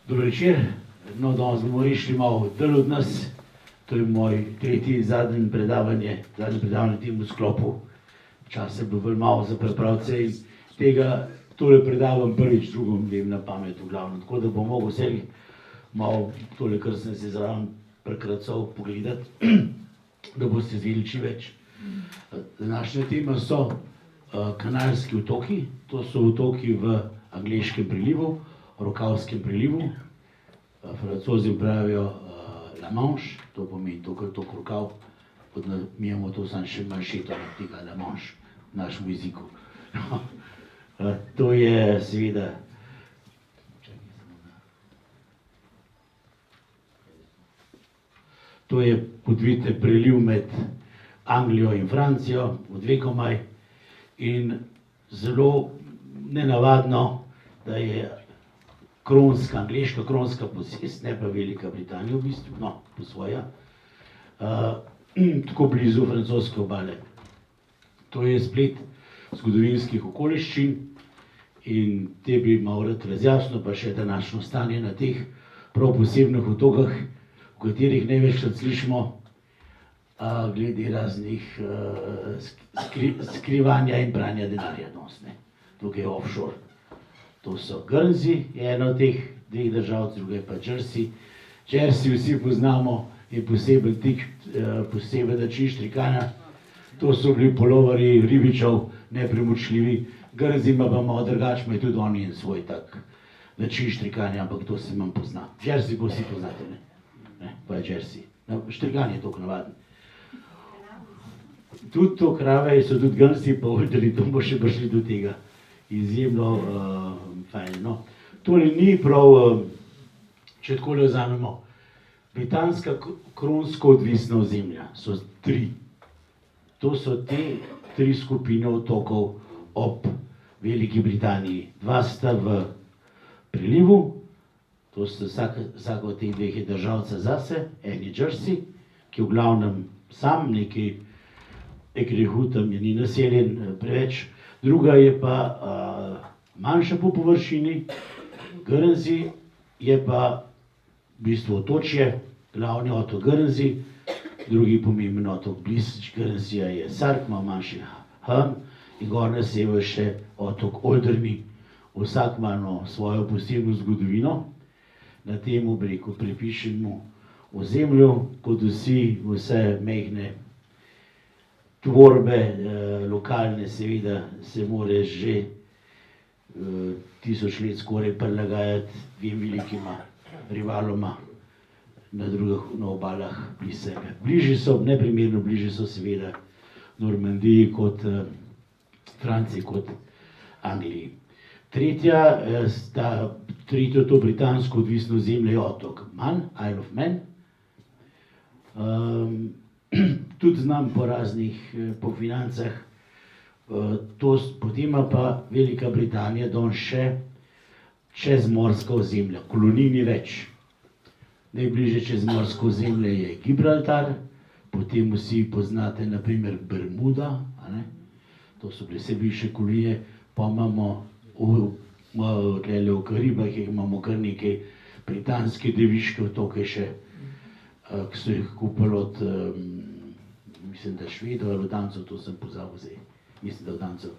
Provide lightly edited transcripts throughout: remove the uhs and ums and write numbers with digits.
Dobro večer. No, danes bomo rešili malo delo od nas. To je moj tretji in zadnji predavanje v tem sklopu. Čas je bilo bolj malo za pripravce in tole predavam prvič, drugom vem na pamet v glavnem. Tako da bom mogel vse malo tole, kar sem se zraven prekracal, pogledati, da boste zvedeli čim več. Današnja tema so Kanarski otoki. To so otoki v angleškem prilivu, Rokavskem prilivu. Francozi pravijo La Manche, to pomeni tok rokav, mi imamo to samo še manšeto od tega La Manche v našem jeziku. To je seveda to je, kot vidite, preliv med Anglijo in Francijo, od vekomaj, in zelo nenavadno, da je angleška kronska posest, ne pa Velika Britanija v bistvu, no, po svoja, tako blizu francoske obale. To je splet zgodovinskih okoliščin in te bi malo rad razjasnil, pa še današnjo stanje na teh prav posebnih otokah, v katerih največkrat slišimo glede raznih skrivanja in pranja denarja danes, ne. Tukaj je offshore. To so Guernsey, je ena od teh dveh držav, druga je pa Jersey. Jersey vsi poznamo, je poseben način štrikanja. To so bili polovari ribičev, nepremočljivi. Guernsey ima pa malo drugače, ima tudi oni en svoj tak način štrikanja, ampak to se manj pozna. Jersey pa vsi poznate, ne? Pa je Jersey. Štrikanje je toliko navaden. Tudi to krave so tudi Guernsey pa Olderi, to bomo še prišli do tega. Izjemno fajn, no. Tole ni prav, če takole vzamemo, britanska kronsko odvisna ozemlja so tri. To so te tri skupine otokov ob Veliki Britaniji. Dva sta v prilivu, to sta vsaka od teh dveh je državca zase, en je Jersey, ki v glavnem sam nekaj tam je ni naseljen preveč. Druga je pa manjša po površini, Guernsey je pa v bistvu otočje, glavni otok Guernsey, drugi pomemben otok blizu Guernseyja je Sark, ima manjši Hum in gor na sever še otok Alderney. Vsak ima svojo posebno zgodovino, na temu breku pripišemo ozemlju, kot vse majhne tvorbe, lokalne seveda, se more že 1000 let skoraj prilagajati dvema velikima rivaloma na obalah blizu sebe. Bližje so, neprimerno bližje so seveda Normandiji kot Franciji kot Angliji. Tretjo to britansko odvisno ozemlje je otok Man, Isle of Man. Tudi znam po raznih, po financah. Potem ima pa Velika Britanija danes še čezmorska ozemlja, kolonij ni več. Najbližje čezmorsko ozemlje je Gibraltar, potem vsi poznate na primer Bermuda, to so bile vse bivše kolonije, pa imamo v Karibah imamo kar nekaj britanske deviške otoke še, ki so jih kupili od, mislim, da Švedov ali Dancev, to sem pozabil zdaj, mislim, da od Dancev.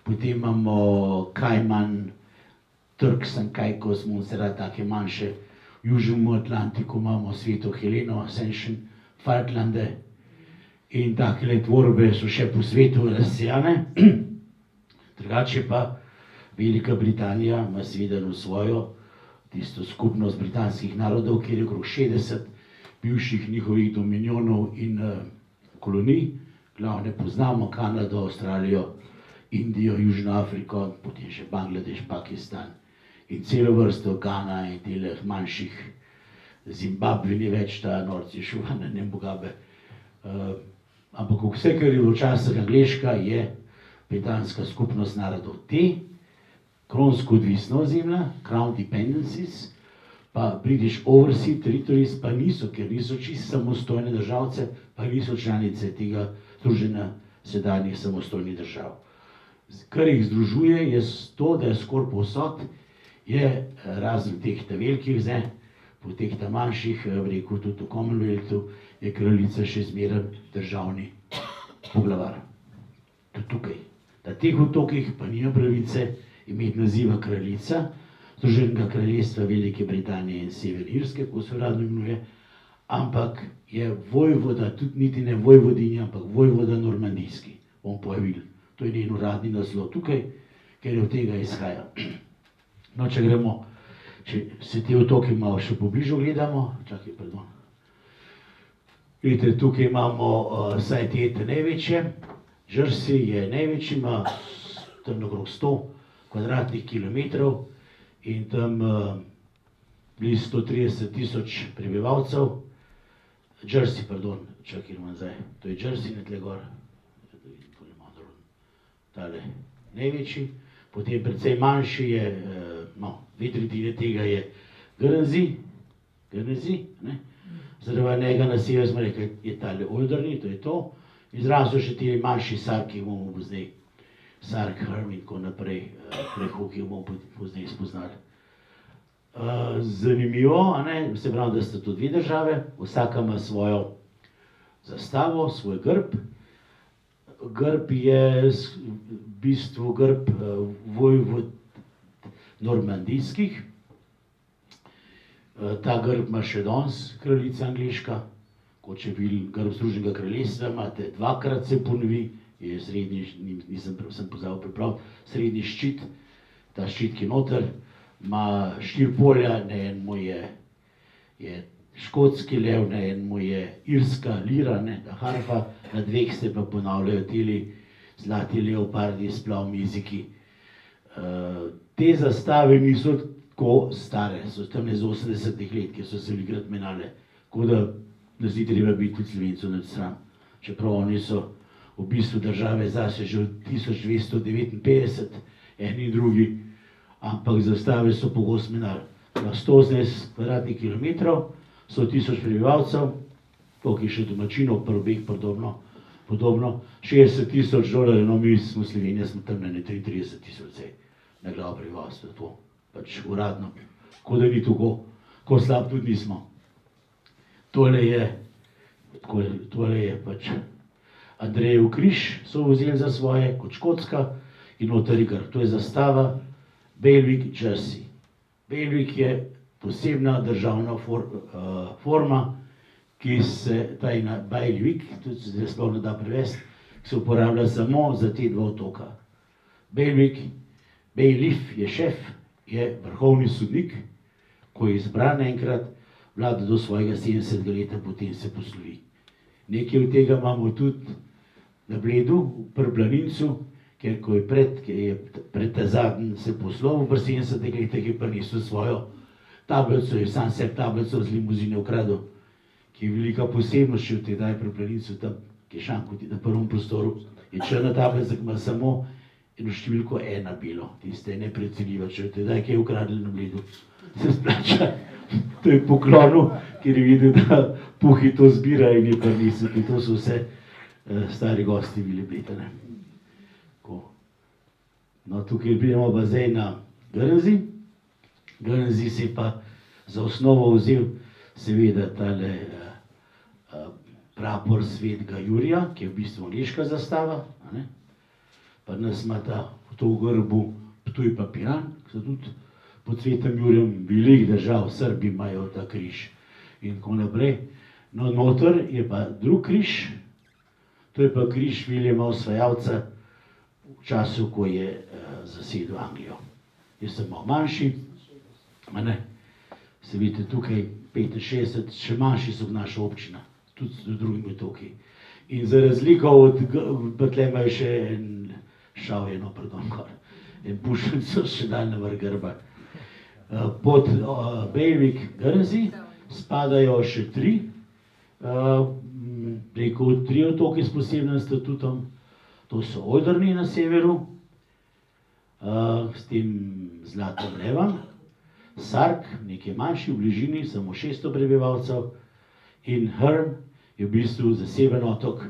Potem imamo Kajman, Turks and Caicos, Montserrat, take manjše. V Južnem Atlantiku imamo Sveto Heleno, Ascension, Falklande in takele tvorbe so še po svetu razsejane. Drugače pa Velika Britanija ima seveda svojo tisto skupnost britanskih narodov, kjer je okrog 60 bivših njihovih dominionov in kolonij. Glavne poznamo Kanado, Avstralijo, Indijo, Južno Afriko, potem še Bangladeš, Pakistan in celo vrsto Gana in teh manjših, Zimbabve ni več, ta norci šuvana, ne Mugabe. Ampak vse, kar je bilo včasih angleška, je britanska skupnost narodov. Te kronsko odvisna ozemlja, Crown Dependencies, pa British Overseas Territories pa niso, ker niso čisto samostojne državce, pa niso članice tega združenja sedanjih samostojnih držav. Kar jih združuje je to, da je skoraj povsod je razen teh velikih, po teh manjših, rekel tudi v Commonwealthu, je kraljica še zmeraj državni poglavar. Tudi tukaj. Na teh otokih pa nima pravice imeti naziva kraljica Združenega kraljestva Velike Britanije in Severne Irske, ko se uradno imenuje, ampak je vojvoda, tudi niti ne vojvodinja, ampak vojvoda normandijski, bom povedal. To je njen uradni naslov tukaj, ker je od tega izhaja. No, če gremo, če se te otoke malo še pobližu gledamo, čakaj, pardon. Vidite, tukaj imamo vsaj te največje. Jersey je največji, ima tam okrog 100 kvadratnih kilometrov in tam blizu 130 tisoč prebivalcev. Jersey, pardon, čakaj, imam zdaj, to je Jersey, ne tle gor. Tale največji, potem precej manjši je, no, 2/3 tega je Guernsey, ne? Zaradi njega na severu smo rekli, je tale Alderney, to je to. In zraven so še ti manjši Sarki, bomo poznaj, Sark, Herm in tako naprej, Prehok, ki bomo poznaj spoznali. Zanimivo, se pravi, da sta to dve države, vsaka ima svojo zastavo, svoj grb. Grb je v bistvu grb vojvod normandijskih. Ta grb ima še danes kraljica angleška, kot če bil grb Združenega kraljestva, imate dvakrat se ponovi, je srednji, sem pozabil pripraviti, srednji ščit, ta ščit, ki je noter, ima 4 polja, na enemu je škotski lev, na enemu je irska lira, ta harfa, na dveh se pa ponavljajo tili zlati leopardi s plavimi jeziki. Te zastave niso tako stare, so tam iz 80-ih let, kjer so se velikrat menjale, tako da nas ni treba biti tudi Slovencev nad stran. Čeprav oni so v bistvu države zase že od 1259, eni in drugi, ampak zastave so pogosto menjali. Na 118 kvadratnih kilometrov, 100 tisoč prebivalcev, koliko je še domačinov, prvih podobno, 60 tisoč dolarjev, no mi smo Slovenija, smo tam na 33 tisoč na glavo prebivalstva, to pač uradno, tako da ni tako slab tudi nismo. Tole je pač Andrejev križ, so vzeli za svoje, kot Škotska, in noter je grb, to je zastava Bailiwick Jersey. Bailiwick je posebna državna forma, ki se, ta Bailiwick, tudi se sploh ne da prevesti, ki se uporablja samo za te dva otoka. Bailiff je šef, je vrhovni sodnik, ko je izbran enkrat, vlada do svojega 70. leta, potem se poslovi. Nekaj od tega imamo tudi na Bledu, pri Planincu, ker ko je pred ta zadnji se poslovil, pri 70. letih je prinesel svojo tablico, je sam sebi tablico z limuzine ukradel, ki je velika posebnost še v tedaj pri Planincu, tam, ki je šankoti na prvem prostoru, je črna tablica, ki ima samo eno številko 1 bilo, tiste je neprecenljiva, če v tedaj, ki je ukradel na Bledu, se splača. To je poklonil, ker je videl, da Puhi to zbira in je prinesel, in to so vse stari gosti bili Bletane. No, tukaj pridemo pa zdaj na Guernsey. Guernsey se je pa za osnovo vzel seveda tale prapor svetega Jurija, ki je v bistvu angleška zastava. Pa nas ima ta v to grbu Ptuj pa Piran, ki so tudi pod svetem Jurijem velikih držav, Srbi imajo ta križ in tako naprej. No, noter je pa drug križ, to je pa križ Viljama Osvajalca v času, ko je zasedel Anglijo. Jaz sem malo manjši, se vidite tukaj 65, še manjši so naša občina, tudi z drugimi otoki. In za razliko od, tle imajo še en šavje, no, pardon, gor, en pušenco še dal na vrh grba. Pod Bailiwick Guernsey spadajo še 3, rekel 3 otoki s posebnim statutom, to so Alderney na severu, s tem zlatim levom, Sark, nekaj manjši v bližini, samo 600 prebivalcev, in Herm je v bistvu zaseben otok,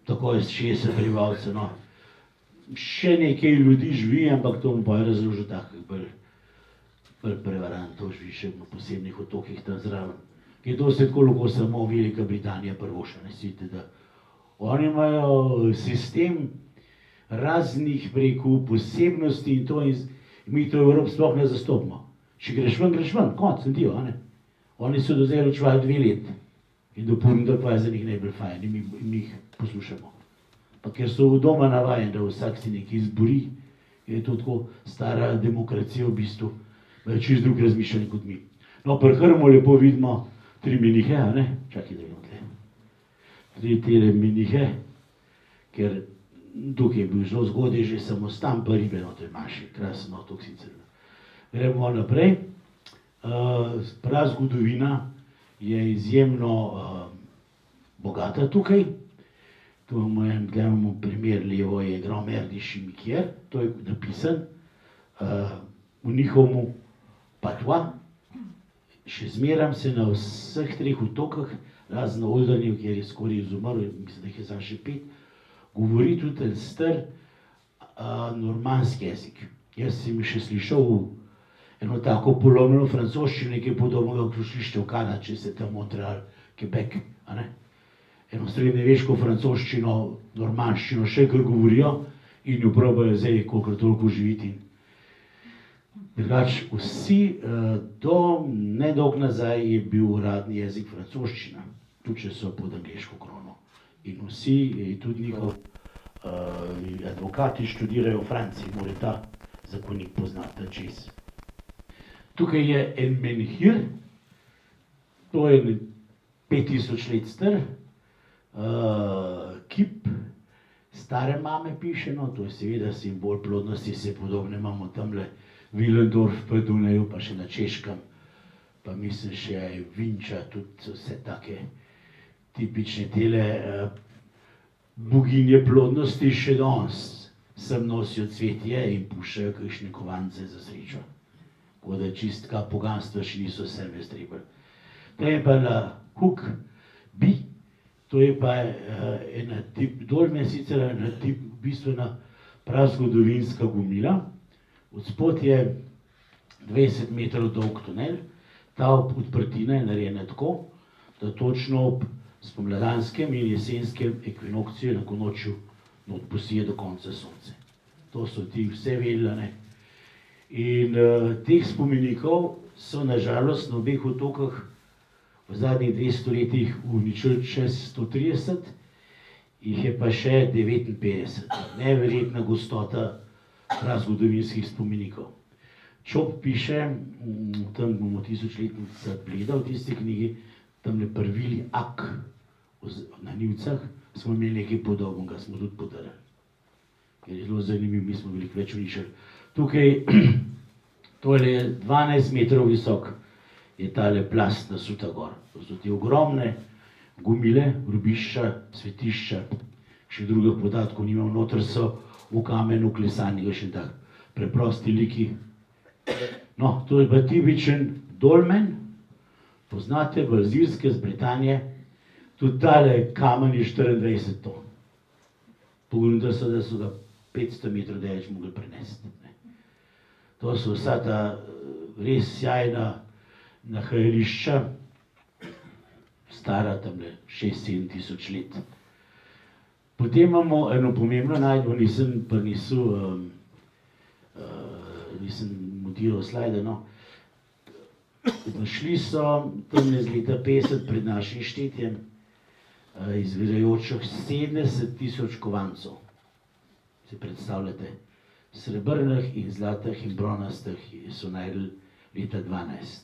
tako je 60 prebivalcev, no. še nekaj ljudi živi, ampak to bom pa razložil tako, bolj prevarantov živi še na posebnih otokih tam zraven. Je to se tako lahko samo Velika Britanija prvoša, ne vidite, da oni imajo sistem raznih, rekel, posebnosti in to in mi to v Evropi sploh ne zastopimo. Če greš ven, konc, nadijo, a ne. Oni so do zdaj ločevali 2 leti in dopolnitev pa je za njih najbolj fajn in mi jih poslušamo. Pa ker so v doma navajeni, da vsak si nekaj izbori, je to tako stara demokracija v bistvu, imajo čisto drug razmišljanje kot mi. No, pri Hrmu lepo vidimo 3 menihe, a ne? Čakaj, da vidimo tle. 3 tele menihe, ker tukaj je bil zelo zgodaj že samostan, pa ribe noter manjši, krasen otok sicer. Gremo naprej. Prazgodovina je izjemno bogata tukaj. Tu imamo primer, levo je Grand-Mère de Chimiquière, to je napisan v njihovem patwa. Še zmeram se na vseh 3 otokah, razen na Oldernju, kjer je skoraj izumrl, mislim, da jih je samo še 5, govori tudi en star normanski jezik. Jaz sem še slišal eno tako polomljeno francoščino, nekaj podobnega, kot slišite v Kanadi, če se tam Montreal, Quebec, a ne? Eno srednjeveško francoščino, normanščino še kar govorijo in jo probajo zdaj kolikor toliko živiti. Drugač, vsi do nedolgo nazaj je bil uradni jezik francoščina, tudi če so pod angleško krono. In vsi, tudi njihov advokati študirajo v Franciji, mora ta zakonik poznati čez. Tukaj je en menhir, to je 5000 let star, kip stare mame piše, no, to je seveda simbol plodnosti, se podobne imamo tamle Willendorf pa Dunaju, pa še na Češkem, pa mislim še Vinča, tudi vse take tipične tele boginje plodnosti še danes sem nosijo cvetje in puščajo kakšne kovance za srečo. Tako da čistka poganstva še niso sebe strebali. To je pa Huk Bi, to je pa ena tip dolmen, sicer ena tip bistvena prazgodovinska gomila. Odspod je 20 metrov dolg tunel, ta odprtina je narejena tako, da točno ob spomladanskem in jesenskem ekvinokciju na konočju posije do konca sonce. To so ti vse vedljane. In teh spomenikov so nažalost na obeh otokah v zadnjih 200 letih uničili čez 130, jih je pa še 59. Neverjetna gostota prazgodovinskih spomenikov. Čop piše, tam bomo 1000-letnica Bleda v tisti knjigi, tamle pri vili Ak na Nivcah smo imeli nekaj podobnega, smo tudi podarili. Ker je zelo zanimiv, mi smo veliko več uničili. Tukaj, tole je 12 metrov visok, je tale plast nasuta gor. To so te ogromne gomile, grobišča, svetišča, še drugih podatkov nimam, noter so v kamenu klesani, še tak preprosti liki. No, to je pa tipičen dolmen, poznate, Balzirske z Britanije, tudi tale kamen je 24 ton. Pogledajte se, da so ga 500 metrov daleč mogli prenesti. To so vsa ta res sjajna nahajališča, stara tamle 6-7 tisoč let. Potem imamo eno pomembno najdbo, nisem montiral slajde, no. Našli so tamle z leta 50 pred našim štetjem izvirajočih 70 000 kovancov. Si predstavljate, srebrnih in zlatih in bronastih so najdli leta 12.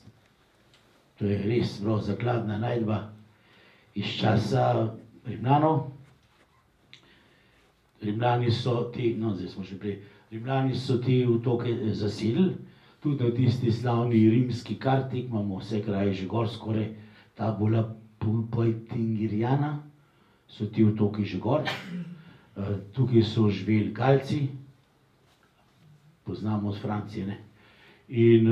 To je res prav zakladna najdba iz časa Rimljanov. Rimljani so te, no zdaj smo še prej, Rimljani so te otoke zaselili, tudi na tisti slavni rimski karti, imamo vse kraje že gor skoraj, Tabula Poetingeriana, so ti otoki že gor. Tukaj so živeli Galci, poznamo z Francije, ne. In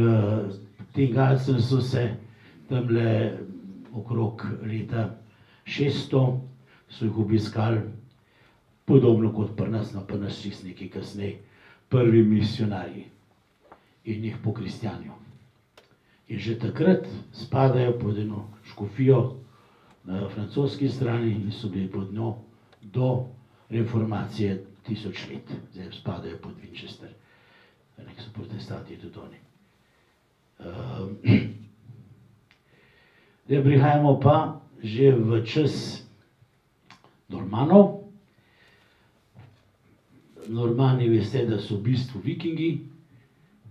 tem Galcem so se tamle okrog leta 600 so jih obiskali podobno kot pri nas, no pri nas čist nekaj kasneje, prvi misionarji in jih pokristjanijo. In že takrat spadajo pod eno škofijo na francoski strani in so bili pod njo do reformacije 1000 let. Zdaj spadajo pod Winchester, nek so protestanti tudi oni. Zdaj prihajamo pa že v čas Normanov. Normani veste, da so v bistvu vikingi,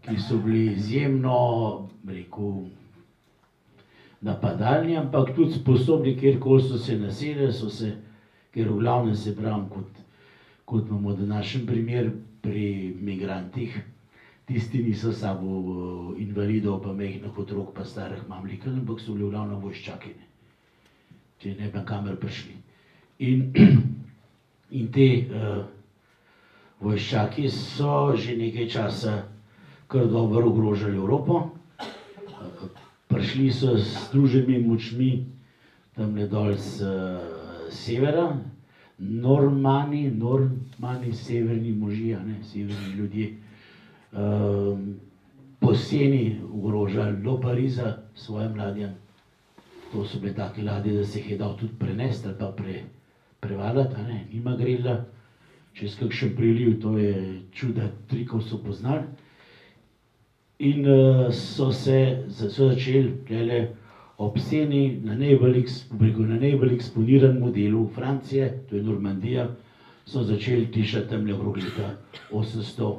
ki so bili izjemno, rekel, napadalni, ampak tudi sposobni, kjerkoli so se naselili, so se, ker v glavnem se pravim, kot imamo današnji primer pri migrantih, tisti niso sabo invalidov, pa mehnih otrok, pa starih mamlikov, ampak so bili v glavnem vojščaki, če ne bi kamer prišli. In te vojščaki so že nekaj časa kar dobro ogrožali Evropo. Prišli so s združenimi močmi tamle dol z severa, Normani, severni možje, severni ljudje, poceni ogrožali do Pariza svojim ladjam. To so bile take ladje, da se jih je dal tudi prenesti ali pa prevalati, nima grela, čez kakšen priliv, to je čuda, trikov so poznali. In so se začeli tukaj ob Seni na najbolj eksponiranem delu Francije, to je Normandija, so začeli tišati tamle okrog leta 800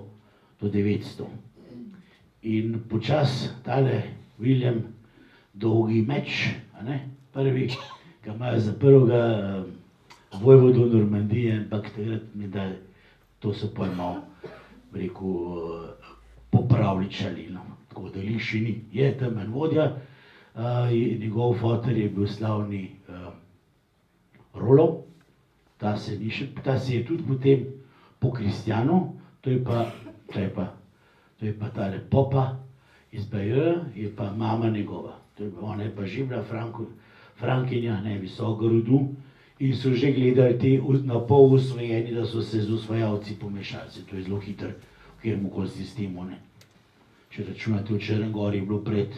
do 900. In počas tale William Dolgi meč, prvi, ki imajo za prvega vojvodo Normandije, ampak takrat mi da, to so pa malo, rekel, popravličali, tako da še ni. Je tam en vodja, njegov foter je bil slavni Rollo, ta se je tudi potem pokristjanil, to je pa tale Popa iz Bayeux, je pa mama njegova. Ona je pa živela Frankinja, visoko rodu, in so že gledali te na pol usvojeni, da so se z usvajalci pomešali. To je zelo hitro v kjermokoli sistemu. Če računate, v Črnogori je bilo pred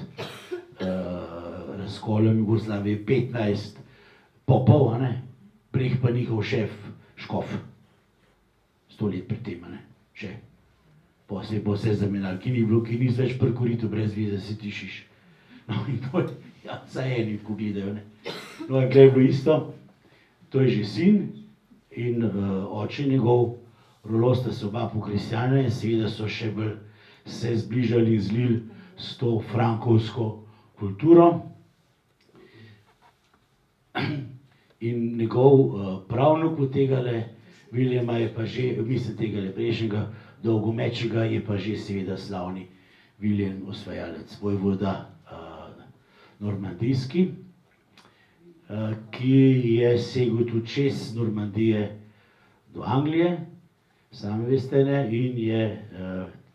razkolom Jugoslavije 15 popov, preh pa njihov šef Škof. 100 let pred tem, še. Pa se je pa vse zamenjali, ki nisi več pri koritu, brez veze se tišiš. No in to je, saj eni, ko gledajo, No in tukaj je bilo isto, to je že sin in oče njegov, Rollo, sta se oba pokristjana in seveda so še bolj se zbližali in zlili s to frankovsko kulturo. In njegov pravnuk od tegale Viljama je pa že, mislim tegale prejšnjega Dolgomečega, je pa že seveda slavni Viljem osvajalec, vojvoda normandijski, ki je segel tudi čez Normandije do Anglije, sami veste, in je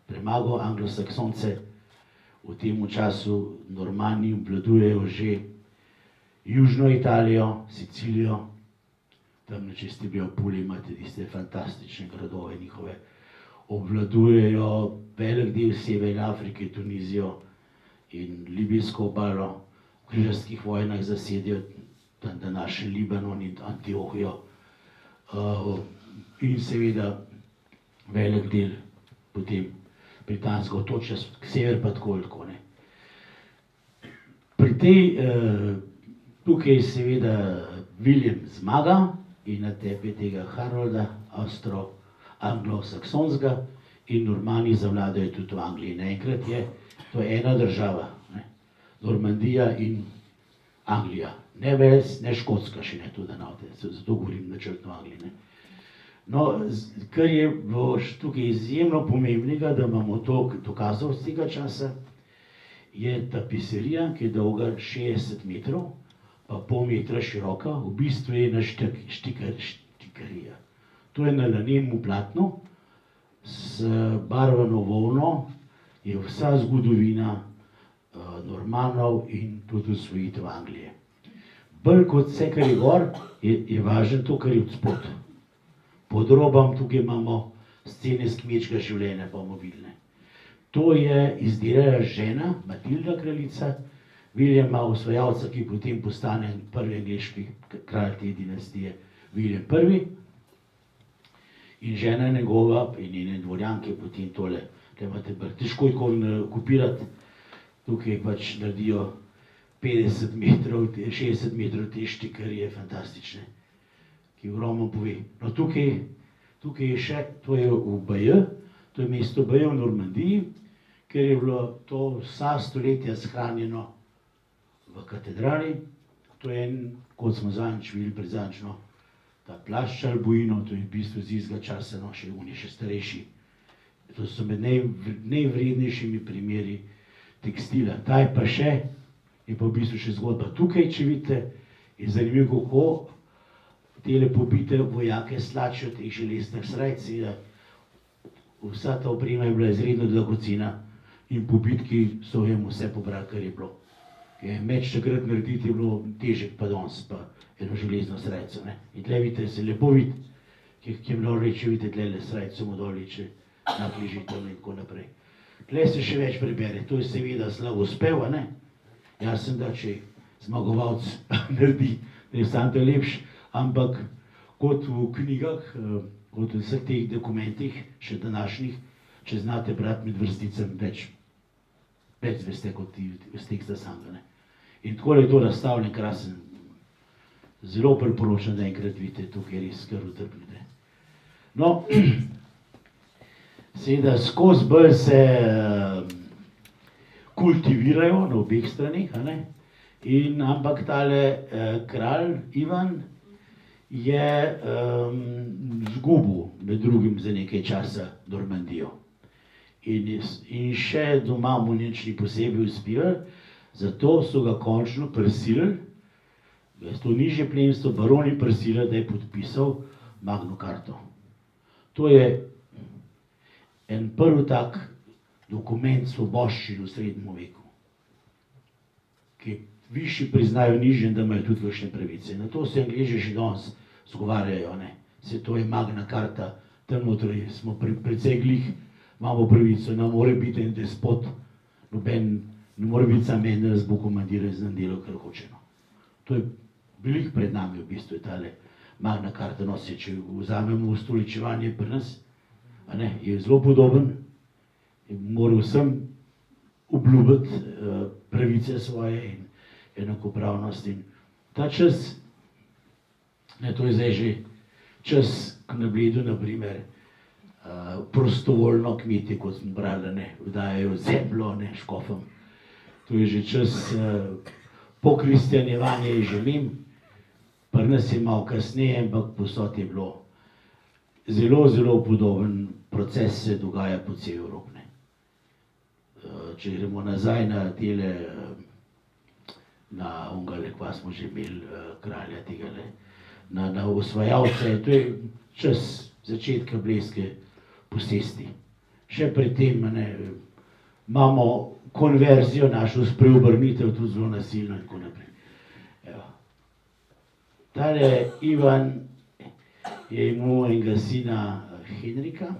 premagal Anglosaksonce. V tem času Normani obvladujejo že južno Italijo, Sicilijo, tam če ste bili v Puli, imate tiste fantastične gradove njihove, obvladujejo velik del Severne Afrike, Tunizijo in Libijsko obalo, v križarskih vojnah zasedijo današnji Libanon in Antiohijo in seveda velik del potem britansko otočje, sever pa tako ali tako. Pri tej, tukaj seveda William zmaga in na tebi tega Harolda, anglosaksonskega, in Normani zavladajo tudi v Angliji. Naenkrat je to ena država, Normandija in Anglija. Ne Wales, ne Škotska še ne, tudi zato govorim načrtno o Angliji. No, kar je tukaj izjemno pomembnega, da imamo to dokazov z tega časa, je tapiserija, ki je dolga 60 metrov, pa pol metra široka, v bistvu je ena štikarija. To je na lanenem platnu, s barvano volno, je vsa zgodovina Normanov in tudi osvojitev Anglije. Bolj kot vse, kar je gor, je važno to, kar je od spod. Pod robom tukaj imamo scene z kmečkega življenja, pa mobilne. To je izdelala žena, Matilda kraljica, Viljama osvajalca, ki potem postane prvi angleški kralj te dinastije, Viljem I. In žena njegova in njene dvorjanke potem tole, tukaj imate težko je kopirati, tukaj pač naredijo 50 metrov, 60 metrov te štikarije fantastične, ki ogromno pove. No tukaj je še, to je v Bayeux, to je mesto Bayeux v Normandiji, ker je bilo to vsa stoletja shranjeno v katedrali. To je en, kot smo zadnjič videli predzadnjič, ta plašč Albuino, to je v bistvu z istega časa, no še oni še starejši. To so med najvrednejšimi primeri tekstila. Ta je pa še, je pa v bistvu še zgodba. Tukaj, če vidite, je zanimivo, kako tele pobite vojake slačijo teh železnih srajc. Vsa ta oprema je bila izredno dragocena in po bitki so jim vse pobrali, kar je bilo. Meč takrat narediti je bilo težek pa danes, pa eno železno srajco. In tle vidite, se lepo vidi, ki je bilo reči, vidite tle srajco mu doli, če nakližite in tako naprej. Tle se še več prebere, to je seveda slavospev, a ne? Jasno, da če zmagovalec naredi, da je sam to lepš, ampak kot v knjigah, kot v vseh teh dokumentih, še današnjih, če znate brati med vrsticami, več zveste kot iz teksta samega. In tako je to razstavljen, krasen. Zelo priporočam, da enkrat vidite, tukaj res kar utrpnite. No, seveda skozi bolj se kultivirajo na obeh stranih, ampak tale kralj Ivan je zgubil med drugim za nekaj časa Normandijo. In še doma mu nič ni posebej uspevalo, zato so ga končno prisilili, to nižje plemstvo, baroni prisilili, da je podpisal Magno Carto. To je en prvi tak dokument svoboščin v srednjem veku, ki višji priznajo nižjem, da imajo tudi kakšne pravice. Na to se Angleži že danes zgovarjajo, se to je Magna Carta, tam notri smo precej glih, imamo pravico, ne more biti en despot, noben, ne more biti sam en, da nas bo komandiral z delo, kar hoče. To je veliko pred nami v bistvu, tale Magna Carta, če vzamemo ustoličevanje pri nas, je zelo podoben, mora vsem obljubiti pravice svoje in enakopravnost. In ta čas, to je zdaj že čas, ko na Bledu, na primer, prostovoljno kmetje, kot smo brali, vdajajo zemljo škofom. To je že čas pokristjanjevanja, je že mim, pri nas je malo kasneje, ampak povsod je bilo zelo, zelo podoben proces se dogaja po celi Evropi. Če gremo nazaj na tele, na ongale, kva smo že imeli kralja tegale, na osvajalce, to je čas začetka blejske posesti. Še pred tem imamo konverzijo, našo spreobrnitev, tudi zelo nasilno in tako naprej. Tale Ivan je imel enega sina Henrika,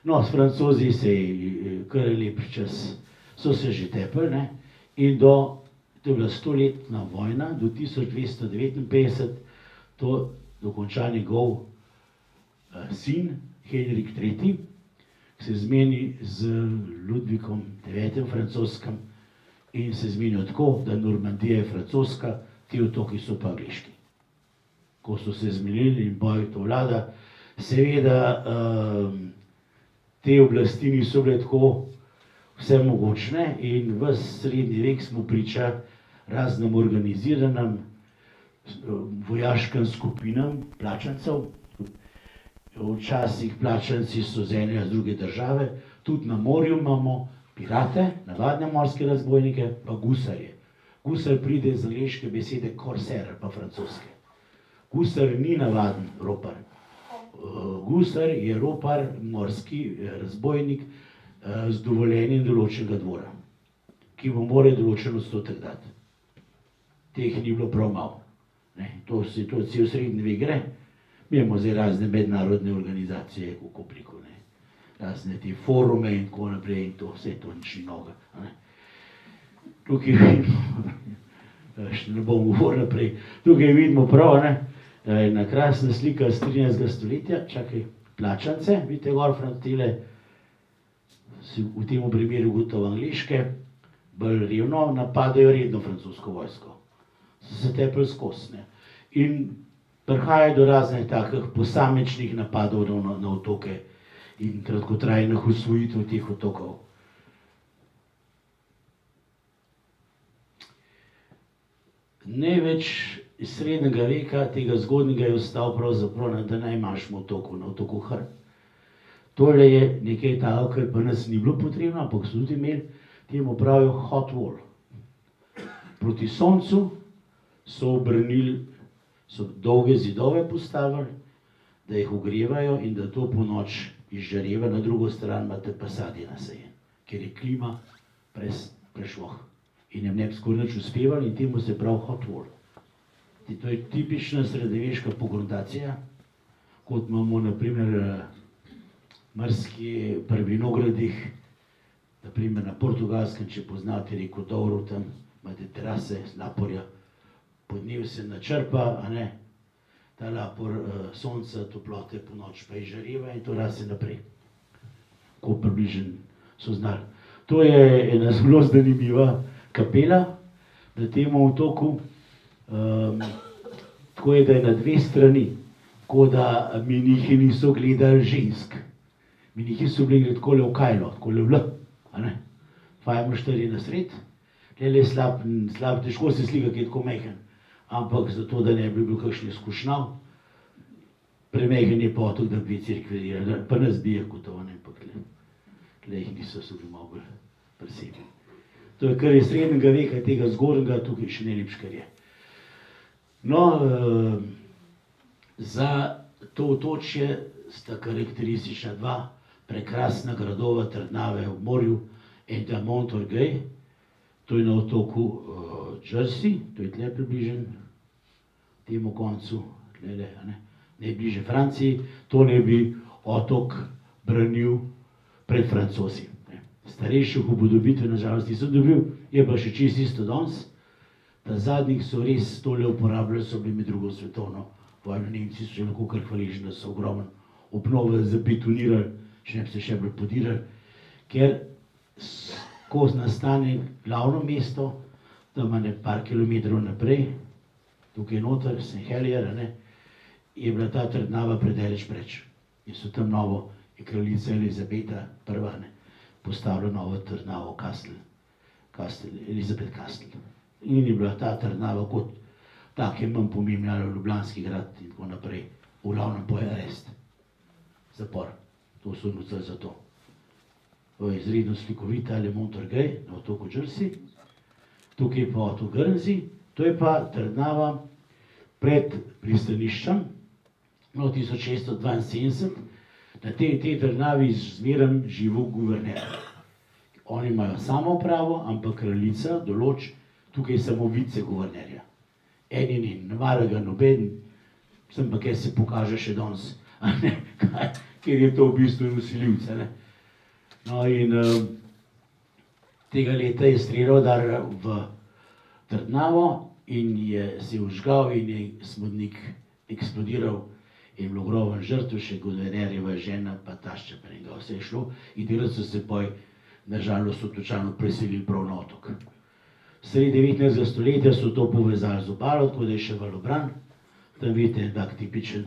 no, s Francozi se je kar lep čas, so se že tepli, in to je bila 100-letna vojna, do 1259, to dokonča njegov sin, Henrik III., ki se zmeni z Ludvikom IX. Francoskim in se zmenijo tako, da Normandija je francoska, ti otoki so pa angleški. Ko so se zmenili in boj to vlada, seveda te oblasti niso bile tako vsemogočne in ves srednji vek smo priča raznim organiziranim vojaškim skupinam plačancev. Včasih plačanci so z ene ali druge države, tudi na morju imamo pirate, navadne morske razbojnike, pa gusarje. Gusar pride iz angleške besede corsair, pa francoske. Gusar ni navaden ropar. Gusar je ropar, morski razbojnik z dovoljenjem določenega dvora, ki mu mora določen odstotek dati. Teh ni bilo prav malo. To cel srednji vek gre. Mi imamo zdaj razne mednarodne organizacije, kako preko, ne, razne te forume in tako naprej in to, vse to nič ni noga. Tukaj vidimo, še ne bom govoril naprej, tukaj vidimo prav, ne, ena krasna slika z 13. stoletja, čakaj, plačance, vidite gor, tile, v tem primeru gotovo angliške, bolj revno, napadajo redno francosko vojsko. So se tepli skozi, ne. In prihaja do raznih takih posamičnih napadov na otoke in kratkotrajnih osvojitev teh otokov. Največ iz srednjega veka, tega zgodnjega, je ostal pravzaprav na najmanjšem otoku, na otoku Hr. Tole je nekaj tako, kar pa nas ni bilo potrebno, ampak so tudi imeli, temu pravijo hot wall. Proti soncu so obrnili, so dolge zidove postavili, da jih ogrevajo in da to po noč izžareva, na drugo stran imate pa sadje nasajen, ker je klima prešvoh. In jim ne bi skoraj nič uspevali in temu se pravi hot wall. To je tipična srednjeveška pogruntacija, kot imamo na primer marsikje pri vinogradih, na primer na Portugalskem, če poznate reko Douro, tam imate terase z Naporja, podnevi se načrpa, a ne, ta lapor sonca, toplote po noč pa izžareva in to raste naprej. Ko približno so znali. To je ena zelo zanimiva kapela na tem otoku. Tako je, da je na dve strani, tako da menihi niso gledali žensk. Menihi so bili takole v kajlo, takole v L, a ne. Fajmošter je na sred, tele je slab, težko se slika, ki je tako majhen, ampak zato, da ne bi bil kakšen skušnjav, premajhen je pa otok, da bi cirkvelirali, pa nas bije kot to, ne, ampak tle jih niso se bili mogli presebiti. To je, kar je srednjega veka, tega zgornjega, tukaj še najlepš, kar je. No, za to otočje sta karakteristična dva prekrasna gradova Trdnave ob morju, en ta Montorgueil, to je na otoku Jersey, to je tle približen temu koncu, tlele, a ne, najbližje Franciji, to ne bi otok branil pred Francozi. Starejših upodobitev nažalost nisem dobil, je pa še čisto isto danes. Ta zadnjih so res tole uporabljali, so bili med drugo svetovno vojno, Nemci so še lahko kar hvaležni, da so ogromno obnove zabetonirali, če ne bi se še bolj podirali, ker ko nastane glavno mesto, tam je par kilometrov naprej, tukaj noter, St. Helier, je bila ta Trdnava predaleč preč. In so tam novo, je kraljica Elizabeta I postavila novo Trdnavo, Elizabeth Castle. In je bila ta Trdnava kot tak je manj pomembna, Ljubljanski grad in tako naprej, v glavnem pa je arest, zapor. To so nucali za to. To je izredno slikovita Le Montorgueil na otoku Jersey, tukaj pa otok Guernsey, to je pa Trdnava pred pristaniščem, no 1672, na tej Trdnavi zmeraj živel guverner. Oni imajo samoupravo, ampak kraljica določi tukaj samo viceguvernerja. Eni ni, ne mara ga noben, sem pa kaj se pokaže še danes, ker je to v bistvu nosilivc. No in tega leta je streljal dar v Trdnavo in se je vžgal in je smodnik eksplodiral in bilo ogromen žrtev, še guvernerjeva žena pa tašča pa njega, vse je šlo in delati so se poj, nažalost, otočano preselili prav na otok. Sredi 19. stoletja so to povezali z obalo, tako da je še valobran. Tam vidite tak tipičen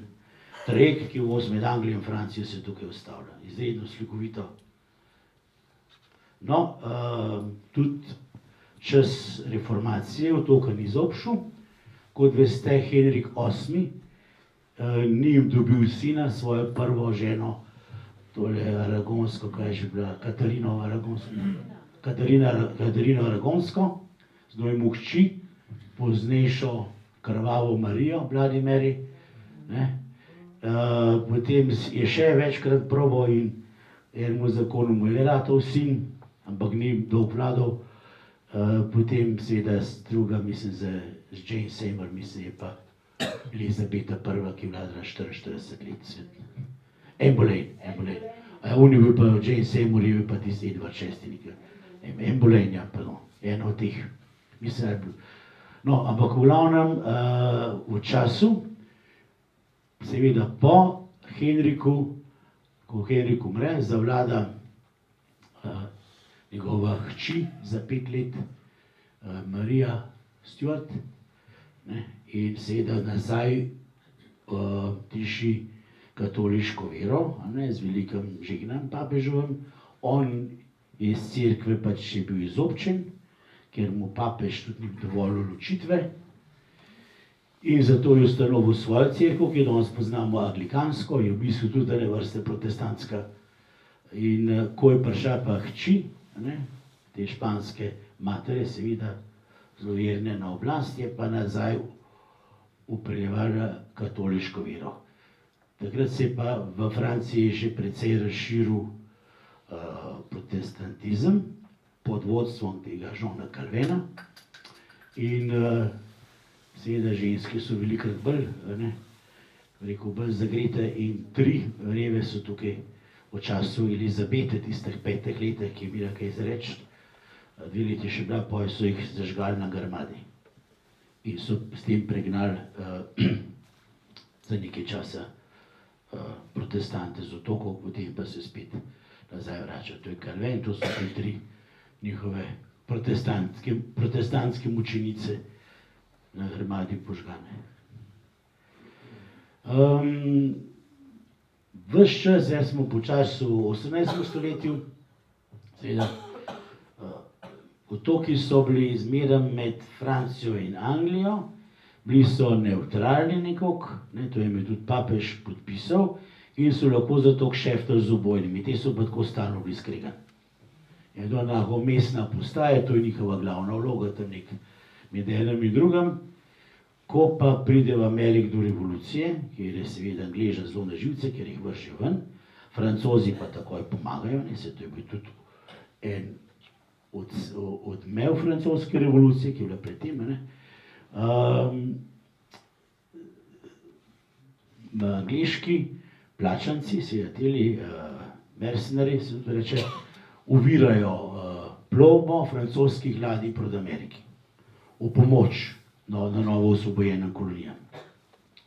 trajekt, ki vozi med Anglijo in Francijo, se tukaj ustavlja. Izredno slikovito. No, tudi čas reformacije otoka ni zaobšel. Kot veste, Henrik VIII ni dobil sina, svojo prvo ženo, tole Aragonsko, kaj je že bila, Katarino Aragonsko, z njo imel hči, poznejšo krvavo Marijo, Vladimiri. Potem je še večkrat probal in enemu zakonu mu je ratal sin, ampak ni dolgo vladal. Potem seveda druga, mislim, z Jane Seymour, mislim, je pa Elizabeta I., ki je vladala 44 let svet. Anne Boleyn. On je bil pa Jane Seymour, je bil pa tisti Edward VI. Anne Boleyn, ja, pardon, eno od teh. Mislim, da je bil. No, ampak v glavnem v času, seveda po Henriku, ko Henrik umre, zavlada njegova hči za 5 let, Marija Stuart, in seveda nazaj tiši katoliško vero, z velikim žignom papeževim. On je iz cerkve pač je bil izobčen, ker mu papež tudi ni dovolil ločitve. In zato je ustanovil svojo cerkev, ki jo danes poznamo anglikansko, je v bistvu tudi ene vrste protestantska. In ko je prišla pa hči, te španske matere, seveda zelo verne na oblast, je pa nazaj upeljevala katoliško vero. Takrat se je pa v Franciji že precej razširil protestantizem pod vodstvom tega Jeana Calvina. In seveda ženske so velikrat bolj, bolj zagrete in 3 reve so tukaj v času Elizabete, tistih 5 letih, ki je bila kaj izreči. 2 leti še bila, potem so jih zažgali na Grmadi. In so s tem pregnali za nekaj časa protestante z otokov, potem pa se spet nazaj vračajo. To je Calvin, to so te 3 njihove protestantske mučenice na Grmadi požgane. Ves čas, zdaj smo počasi v 18. stoletju, seveda otoki so bili zmeraj med Francijo in Anglijo, bili so nevtralni nekako, to jim je tudi papež podpisal, in so lahko zato kšeftali z obojnimi, te so pa tako stalno bili skregani. In to je lahko mestna postaja, to je njihova glavna vloga, tam nek med enim in drugim. Ko pa pride v Ameriki do revolucije, kjer je seveda Angležan zelo na živce, ker jih vršijo ven, Francozi pa takoj pomagajo, se to je bil tudi en odmev francoske revolucije, ki je bila pred tem. Angleški plačanci, seveda teli mercenari, se to reče, ovirajo plovbo francoskih ladij proti Ameriki v pomoč na novo osvobojenim kolonijam.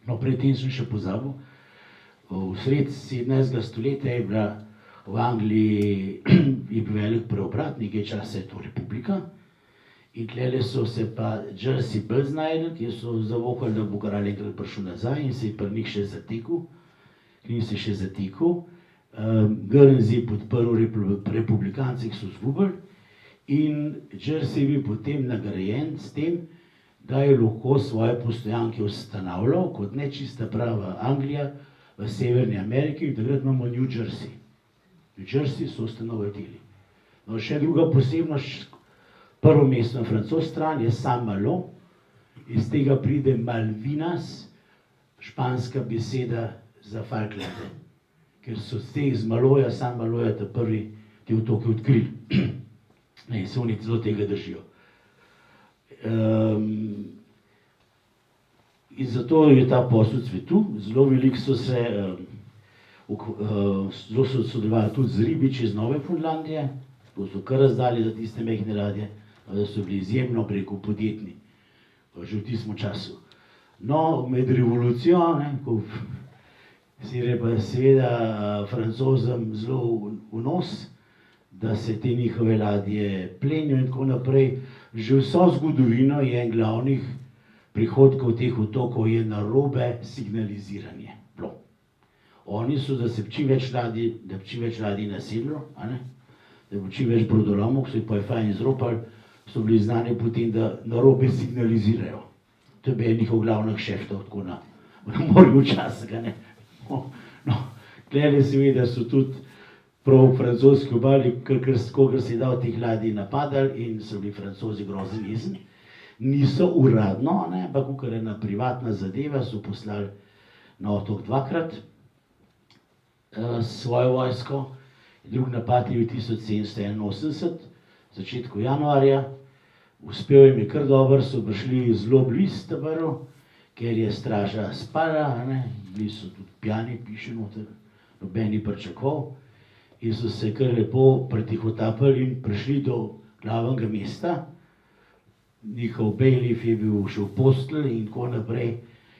No, predtem sem še pozabil, v sred 17. stoletja je bila v Angliji je bil velik preobrat, nekaj časa je to republika, in tlele so se pa Jersey bolj znajdli, kjer so zavokali, da bo kralj enkrat prišel nazaj in se je pri njih še zatekel. Guernsey podprl republikanci, ki so izgubili, in Jersey je bil potem nagrajen s tem, da je lahko svoje postojanke ustanavljal kot nečista prava Anglija v Severni Ameriki, in takrat imamo New Jersey. New Jersey so ustanovili. No, še druga posebnost, prvo mesto na francoski strani je Saint-Malo, iz tega pride Malvinas, španska beseda za Falklande, ker so te iz Maloja, Saint-Maloja, ta prvi te otoke odkrili. In se oni zelo tega držijo. In zato je ta posel cvetu, zelo veliko so se zelo so sodelovali tudi z ribiči iz Nove Fundlandije, to so kar razdali za tiste mehne ladje, da so bili izjemno podjetni že v tistem času. No, med revolucijo, ko si je pa seveda Francozom zelo v nos, da se te njihove ladje plenijo in tako naprej. Že vso zgodovino je en glavnih prihodkov teh otokov je narobe signaliziranje. Oni so, da se čim več ladij naselilo, da bo čim več brodolomov, ki so jih pa je fajn izropali, so bili znani potem, da narobe signalizirajo. To je bil njihov glavnih šeftov, tako na morju včasih. No, tlele seveda so tudi prav v francoski obali, kogar se je dal teh ladij napadali in so bili Francozi grozni jezni. Niso uradno, ampak kakor je ena privatna zadeva, so poslali na otok 2-krat svojo vojsko. Drug napad je bil 1781, v začetku januarja. Uspel jim je kar dobro, so prišli zelo blizu Tabaru, ker je straža spala, bili so tudi pijani, piše noter, noben ni pričakoval, in so se kar lepo pretihotapili in prišli do glavnega mesta. Njihov bailiff je bil še v postelji in tako naprej,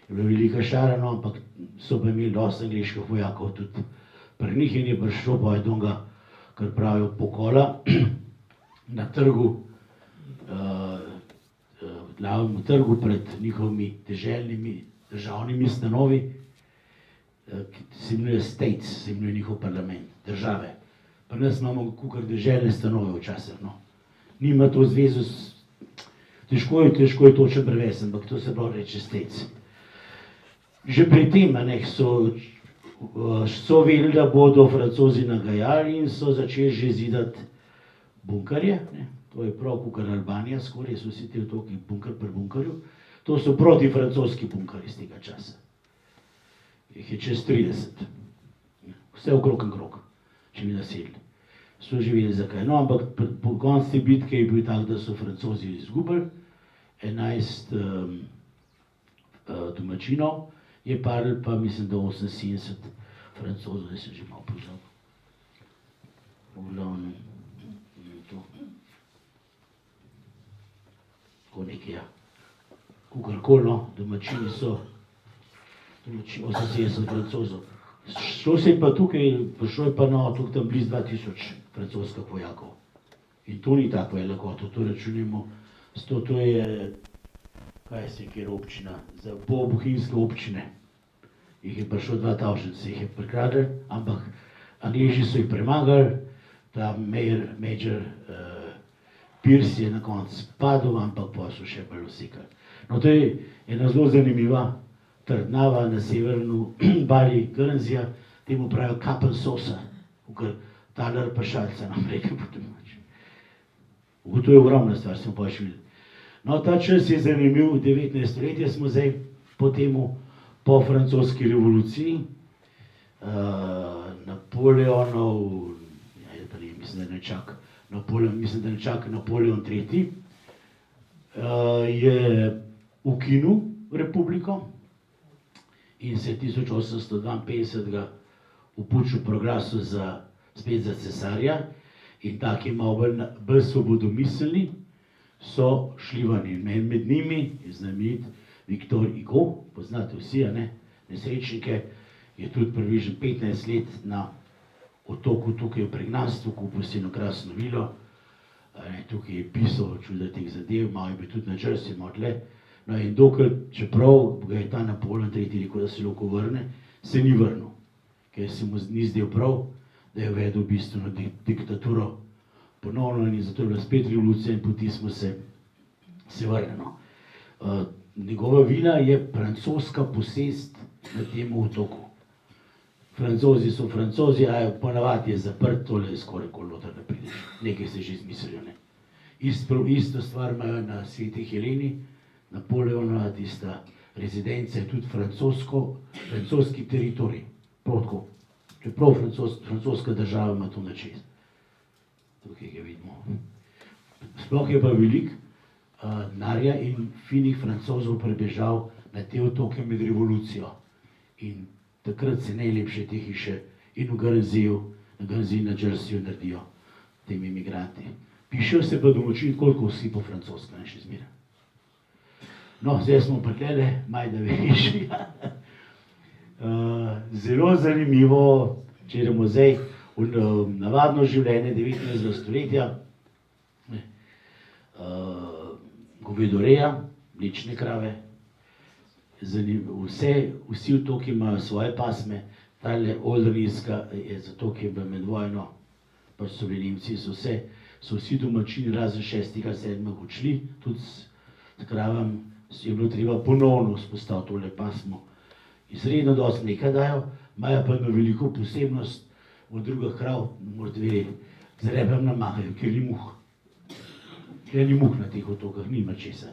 je bila velika šara, no, ampak so pa imeli dosti angleških vojakov tudi pri njih in je prišlo pa jednega, kar pravijo, pokola na trgu, glavnem trgu pred njihovimi deželnimi državnimi stanovi, ki se imenuje States, se imenuje njihov parlament, države. Pri nas imamo kakor deželne stanove včasih, no. Nima to zvezo s... Težko je točno prevesti, ampak to se pravi reče States. Že pri tem, so vedeli, da bodo Francozi nagajali in so začeli že zidati bunkerje, to je prav kakor Albanija, skoraj so vsi te otoki bunker pri bunkerju. To so protifrancoski bunkerji iz tega časa. Jih je čez 30. Vse okrog in krog, če bi nasedli. So že vedeli zakaj. No, ampak po koncu te bitke je bil tak, da so Francozi izgubili, 11 domačinov je padlo, pa mislim, da 78 Francozov, da sem že malo pozabil. V glavnem, to. Tako nekaj, ja. Kukorkoli, no, domačini so 78 Francozov. Šlo se je pa tukaj, prišlo je pa na otok tam blizu 2000 francoskih vojakov. In to ni tako veliko, to računimo, to je, kaj se je kjer občina, za pol bohinjske občine. Jih je prišlo 2000, se jih je prikradli, ampak Angleži so jih premagali, ta Major Pierce je na koncu padel, ampak pa so še bolj usekali. No, to je ena zelo zanimiva trdnava na severnu obali Guernseyja, temu pravijo kapel sosa, ker taler pa šalca nam rekel po domače. To je ogromna stvar, sem pa še videl. No, ta čas je zanimiv, 19. stoletje smo zdaj po francoski revoluciji, Napoleonov, mislim, da ne čaka Napoleon III, je ukinil republiko in se je 1852 v puču proglasil spet za cesarja in taki malo bolj svobodomiselni so šli ven. Med njimi je znamenit Victor Hugo, poznate vsi, nesrečnike, je tudi približno 15 let na otoku tukaj v pregnanstvu, kupil si eno krasno vilo, tukaj je pisal čuda teh zadev, malo je bil tudi na Jersey, malo tle. No in dokler, čeprav ga je ta Napoleon III rekel, da se lahko vrne, se ni vrnil, ker se mu ni zdel prav, da je uvedel v bistvu diktaturo ponovno in zato je bila spet revolucija in poti smo se vrnili. Njegova vila je francoska posest na tem otoku. Francozi so Francozi, a ponavadi je zaprt, tole je skoraj kol noter da prideš, nekaj se že izmislijo. Isto stvar imajo na Sveti Heleni, Napoleonova tista rezidenca je tudi francoski teritorij, prav tako. Čeprav francoska država ima to načest. Tukaj ga vidimo. Sploh je pa veliko denarja in finih Francozov prebežal na te otoke med revolucijo. In takrat se najlepše te hiše in v Guernseyju, na Jerseyju naredijo temi imigranti. Pišejo se pa domačini, koliko vsi po francoska, še zmeraj. No, zdaj smo pa tlele, Majda Veš. Zelo zanimivo, če gremo zdaj v navadno življenje 19. stoletja, govedoreja, mlečne krave, vsi otoki imajo svoje pasme, tale Oldernijska je zato, ki je bila med vojno, pač so bili Nemci, so vsi domačini razen 6. ali 7. odšli, tudi s kravam je bilo treba ponovno vzpostaviti tole pasmo. Izredno dosti mleka dajo, imajo pa eno veliko posebnost, od drugih krav, morate vedeti, z repem namahajo, ker ni muh. Ker ni muh na teh otokah, nima česa.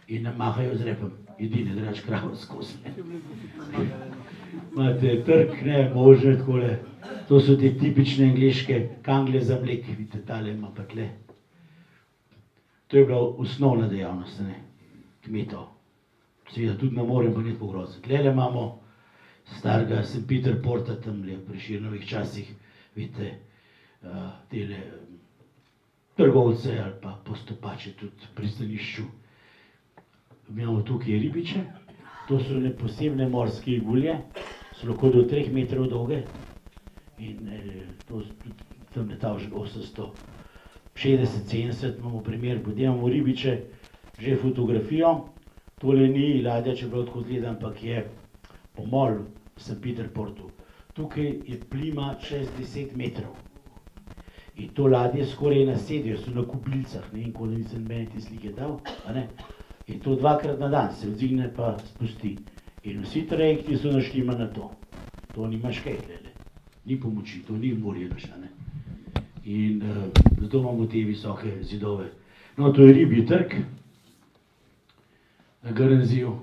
In namahajo z repem, edine, drugače kravo skozi. Imate trg, možne takole, to so te tipične angleške kangle za mlek, vidite, tale ima pa tle. To je bila osnovna dejavnost, kmetov. seveda tudi na morju, pa ni tako grozno. Tlele imamo starega St. Peter Porta, tamle v Prešernovih časih, vidite, tele trgovce ali pa postopače tudi v pristanišču. Imamo tukaj ribiče, to so posebne morske igulje, so lahko do 3 metrov dolge in to tam leta že 860-70 imamo primer, potem imamo ribiče, že fotografijo, tole ni ladja, čeprav tako gleda, ampak je pomol v St. Peter Portu. Tukaj je plima čez 10 metrov. In to ladje skoraj nasedijo, so na kuplilcah, ne vem, koliko nisem meni te slike dal, a ne? In to 2-krat na dan se odzigne pa spusti. In vsi trajekti so naštima na to. To nimaš kaj, glede. Ni pomoči, to ni morje naš, a ne? In zato imamo te visoke zidove. No, to je ribji trg na Guernseyju.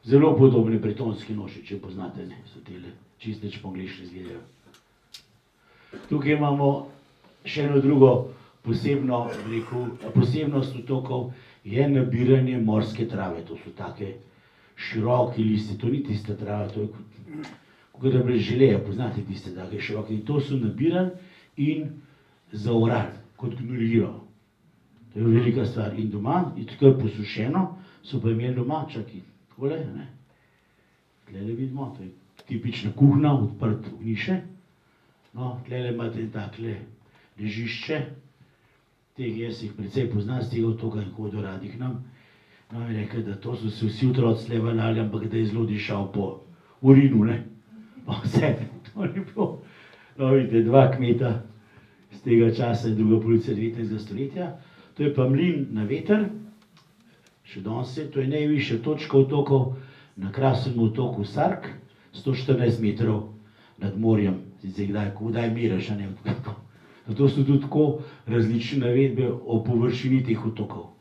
Zelo podobne bretonski noši, če poznate, ne, so tele čist neč po angleški izgledajo. Tukaj imamo še eno drugo posebnost otokov, je nabiranje morske trave. To so take široki listi, to ni tista trava, to je kot da bi želeja, poznate tiste take široke. In to so nabirani in zaorali, kot gnojilo. To je velika stvar. In doma, in tako posušeno, so pa imeli doma, čakaj, takole, ne. Tlele vidimo, to je tipična kuhna, odprt ognjišče. No, tlele imate takle ležišče, teh jaz jih precej poznam z tega otoka in hodijo radi k nam. No, in rekel, da to so se vsi otroci tle valjali, ampak da je zelo dišal po urinu, ne. Pa vse, to ni bilo. No, vidite, 2 kmeta z tega časa in druga polovica 19. stoletja. To je pa mlin na veter, še danes je, to je najvišja točka otokov, na krasnem otoku Sark, 114 metrov nad morjem. Zdaj, kdaj meriš, a ne? Zato so tudi tako različne navedbe o površini teh otokov.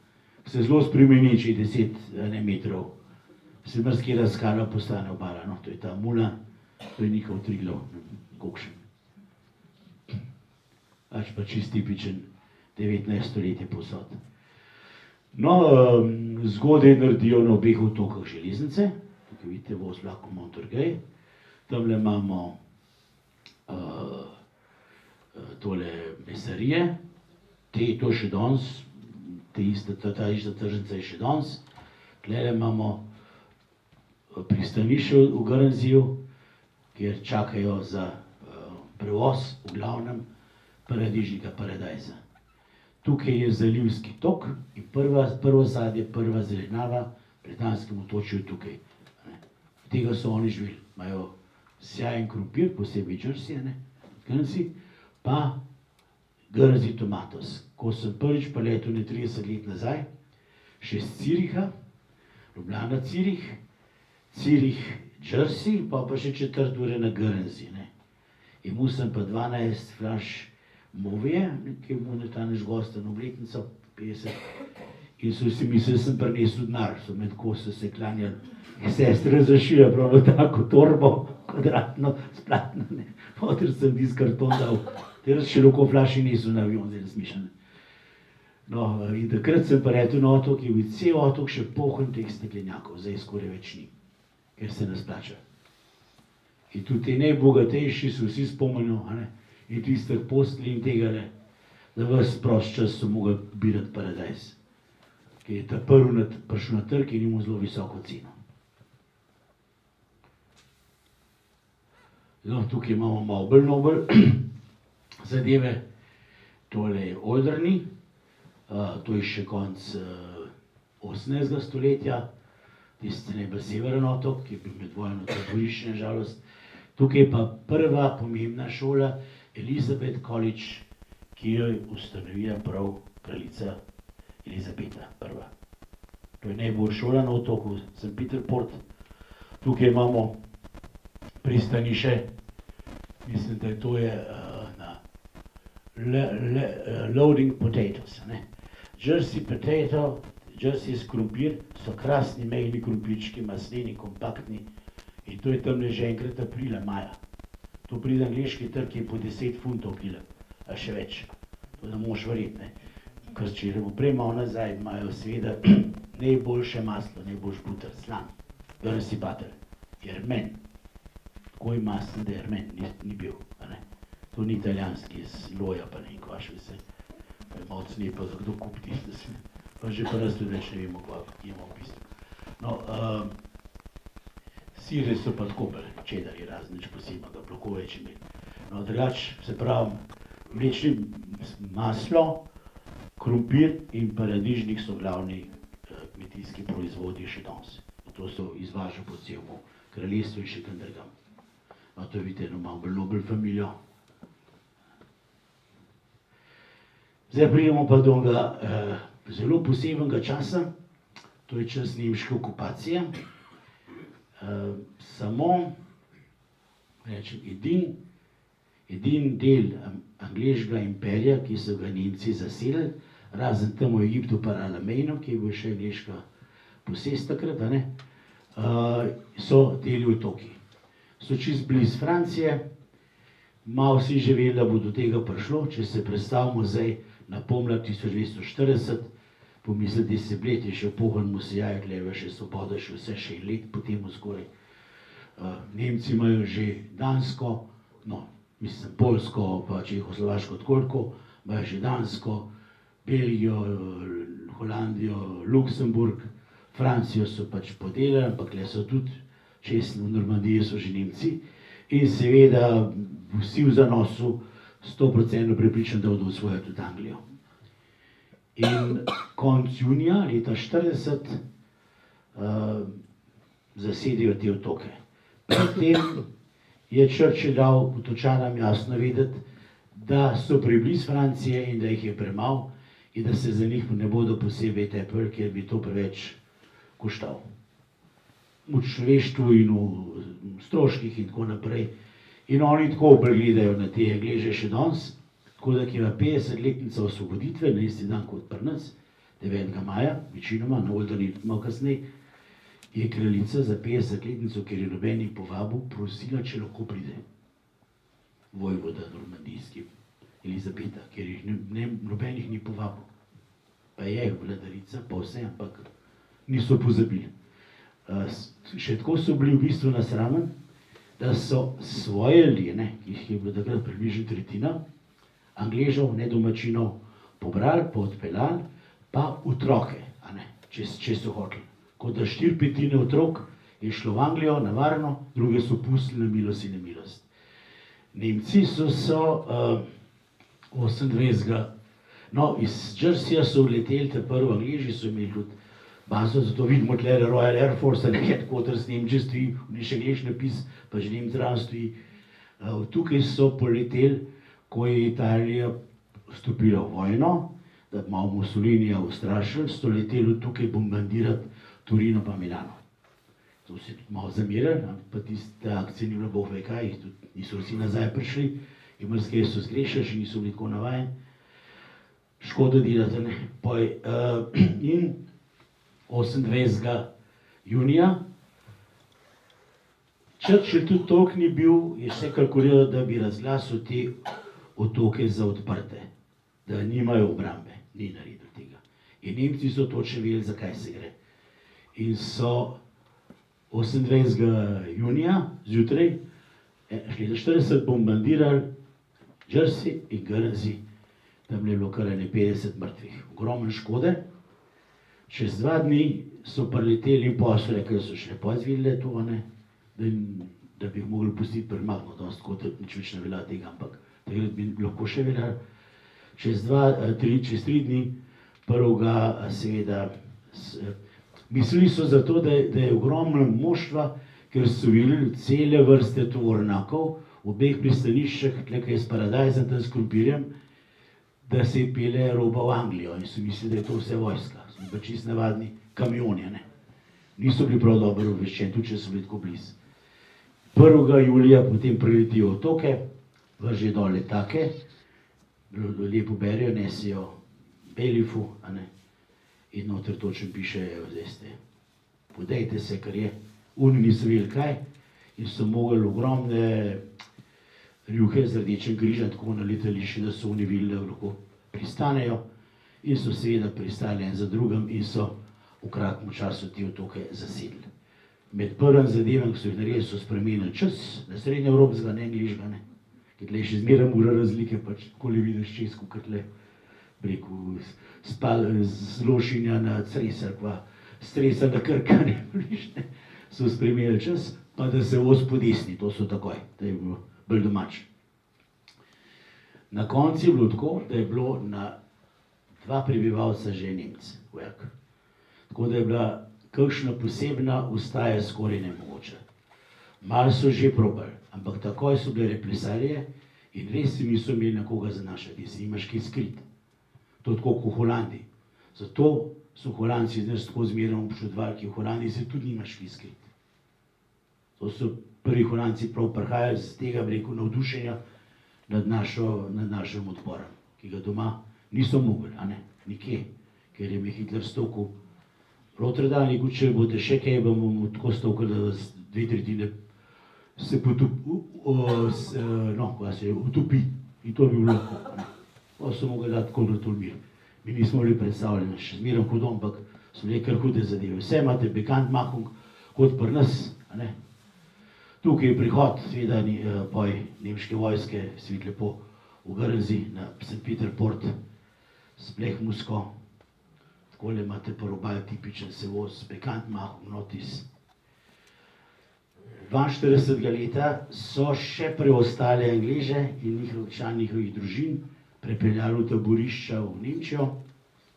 Se zelo spremeni, če je 10 metrov. Se marsikera skala postane obala, no, to je ta Mula, to je njihov Triglav, kokšen. Pač pa čist tipičen 19. stoletje povsod. No, zgodaj naredijo na obeh otokah železnice. Tukaj vidite voz vlakov Montorgueil. Tamle imamo tole mesarije, to še danes, ta ista tržnica je še danes. Tlele imamo pristanišče v Guernseyju, kjer čakajo za prevoz, v glavnem, paradižnika Paradajza. Tukaj je zalivski tok in prvo sadje, prva zelenjava v britanskem otočju je tukaj. Tega so oni živeli, imajo sjajen krompir, posebej Jersey, Guernsey, pa Guernsey Tomatoes. Ko sem prvič pa letel 30 let nazaj, še z Züricha, Ljubljana Zürich, Zürich Jersey, pa še 4 ure na Guernsey. Imel sem pa 12 flaš Movije, ki je monetarnež gosta na obletnico, 50. In so si mislili, sem prinesel denar, so med ko so se klanjali. Sestre zašila pravno tako torbo, kvadratno, splatno, ne. Potem sem tisti karton dal, ter še lahko flaši nesel na avion, zdaj razmišljam. No, in takrat sem pa letel na otok, je bil cel otok še poln teh steklenjakov, zdaj skoraj več ni, ker se ne splača. In tudi te najbogatejši so vsi spomnili, in tistih postelj in tega, da ves prost čas so mogli birati paradajz, ki je ta prvi prišel na trg in imel zelo visoko ceno. No, tukaj imamo malo bolj nobel zadeve, tole je Alderney, to je še konc 18. stoletja, tisti najbolj severen otok, ki je bil med vojno taborišče, na žalost. Tukaj je pa prva pomembna šola, Elizabeth College, ki jo je ustanovila prav kraljica Elizabeta I. To je najbolj šola na otoku, St. Peter Port. Tukaj imamo pristanišče, mislim, da to je loading potatoes. Jersey potato, Jersey krompir, so krasni mejni krompirčki, masleni, kompaktni. In to je tamle že enkrat aprila, maja. To pride angleški trg, je po 10 funtov kila, a še več. To da moš verjeti, ne. Ker če gremo prej malo nazaj, imajo seveda najboljše maslo, najboljši buter, slan. Danes si bater, jermen. Takoj masen, da jermen ni bil, a ne. To ni italijanski, iz loja pa ne in kvaš vse. Pa je malo cene, pa za kdo kupi tisto. Pa že pa nas tudi več ne vemo, kva jemo v bistvu. No, sire so pa tako bolj, čedari razen, nič posebnega, blokove če imeli. No, drugač, se pravi, mlečni maslo, krompir in paradižnik so glavni kmetijski proizvodi še danes. To so izvaža po celemu kraljestvu in še kam drugam. No, to vidite eno malo bolj nobel familijo. Zdaj pridemo pa do zelo posebnega časa, to je čas nemške okupacije. Samo, rečem, edin del angleškega imperija, ki so ga Nemci zasedli, razen tam v Egiptu pa Alameinu, ki je bil še angleška posest takrat, so deli otoki. So čist blizu Francije, malo si že vedeli, da bo do tega prišlo, če se predstavimo zdaj na pomlad 1240, pomisliti, da se bled je še pohan Mosijaj, gleda še svoboda, še vse še let potem skoraj. Nemci imajo že Dansko, no, mislim Poljsko, pa Čehoslovaško tkoliko, imajo že Dansko, Belgijo, Holandijo, Luksemburg, Francijo so pač podelali, ampak le so tudi, čez v Normandiji so že Nemci in seveda vsi v zanosu 100% prepričani, da bodo osvojili tudi Anglijo. In konec junija leta 40 zasedijo te otoke. Potem je Churchill dal otočanom jasno vedeti, da so preblizu Francije in da jih je premalo in da se za njih ne bodo posebej tepli, ker bi to preveč koštalo. V človeštvu in v stroških in tako naprej. In oni tako pregledajo na te Angleže še danes, tako da je 50-letnica osvoboditve, na isti dan kot pri nas, 9. maja, večinoma, na Oldani malo kasneje, je kraljica za 50-letnico, ker je nobenih povabil, prosila, če lahko pride. Vojvoda normandijski, Elizabeta, ker jih nobenih ni povabil. Pa je vladarica, pa vse, ampak niso pozabili. Še tako so bili v bistvu nasramen, da so svoje ljene, ki jih je bilo takrat približno tretjina, Angležev, nedomačinov, pobrali, pa odpeljali, pa otroke, če so hoteli. Kot da 4/5 otrok je šlo v Anglijo na varno, druge so pustili na milost in nemilost. Nemci so 28. No, iz Jerseyja so leteli te prvi Angleži, so imeli tudi bazo, zato vidimo tle Royal Air Force, headquarters Nemčije stoji, v niš angleš napis, pa že Nemci zraven stoji. Tukaj so poleteli, ko je Italija vstopila v vojno, da bi malo Mussolinija ustrašili, so leteli tukaj bombardirati Torino pa Milano. To se tudi malo zamerili, pa tiste akcije ni bilo bog ve kaj, niso vsi nazaj prišli, in marsikaj so zgrešili, še niso bili tako navajeni. Škoda delati, ne. In 28. junija, Churchill tudi toliko ni bil, je vse kalkuliral, da bi razglasil te otoke za odprte, da nimajo obrambe, ni naredil tega. In Nemci so točno vedeli, zakaj se gre. In so 28. junija zjutraj, šli za 40, bombardirali Jersey in Guernsey, tam je bilo kar 50 mrtvih. Ogromne škode. Čez 2 dni so prileteli in pa so rekli, da so še lepo izvedeli to, da bi jih mogli pustiti premakno, tako da nič več ne velja tega, ampak takrat bi lahko še veljali. Čez 3 dni, prvega seveda, mislili so zato, da je ogromno moštva, ker so videli cele vrste tovornjakov v obeh pristaniščih, tlekaj s Paradajzem, tam s krompirjem, da se je pele roba v Anglijo in so mislili, da je to vse vojska. So pa čist navadni kamioni, ne. Niso bili prav dobro obveščeni, tudi če so bili tako blizu. 1. julija potem priletijo otoke, vrže dol letake, lepo berijo, nesijo Belifu, in noter točno pišejo, zdaj ste, podejte se, kar je. Oni niso vedeli kaj in so mogli ogromne rjuhe z Rdečim križem tako na letališče, da so oni videli, da lahko pristanejo. in so seveda pristali en za drugim in so v kratkem času te otoke zasedli. Med prvim zadevam, ki so jih naredili, so spremenili čas, na srednjeevropskega, ne angliškega, ne. Ker tle še zmeraj ura razlike, pač takole vidiš čez, kot tle, rekel, z Lošinja na Cresar, pa s Cresar na Krka, ne, so spremenili čas, pa da se voz po desni, to so takoj, da je bilo bolj domač. Na koncu je bilo tako, da je bilo na 2 prebivalca že Nemec, vojak. Tako da je bila kakšna posebna ustaja skoraj nemogoča. Malo so že probali, ampak takoj so bile represalije in res si niso imeli na koga zanašati, si imaš kaj skrit. To je tako kot v Holandiji. Zato so Holandci zdaj tako zmeraj občudovali, ki v Holandiji se tudi nimaš kaj skrit. To so prvi Holandci prav prihajali z tega, bi rekel, navdušenja nad našim odporom, ki ga doma niso mogli, a ne, nikje, ker je mi Hitler stokal. Rotterdam je rekel, če boste še kaj, bomo tako stokali, da vas 2/3 se utopi. In to bi bilo lahko. Pa so mogli dati koliko to mir. Mi nismo bili predstavljeni, še zmeraj hudo, ampak so bile kar hude zadeve. Vse imate Bekanntmachung kot pri nas, a ne. Tukaj je prihod, seveda, nemške vojske, se vidi lepo v Guernsey, na St. Peter Port, s Plehmusko. Takole imate pa robal tipičen sevoz, Bekanntmachung, notis. 42. leta so še preostale Angleže in člani njihovih družin prepeljali v taborišča v Nemčijo,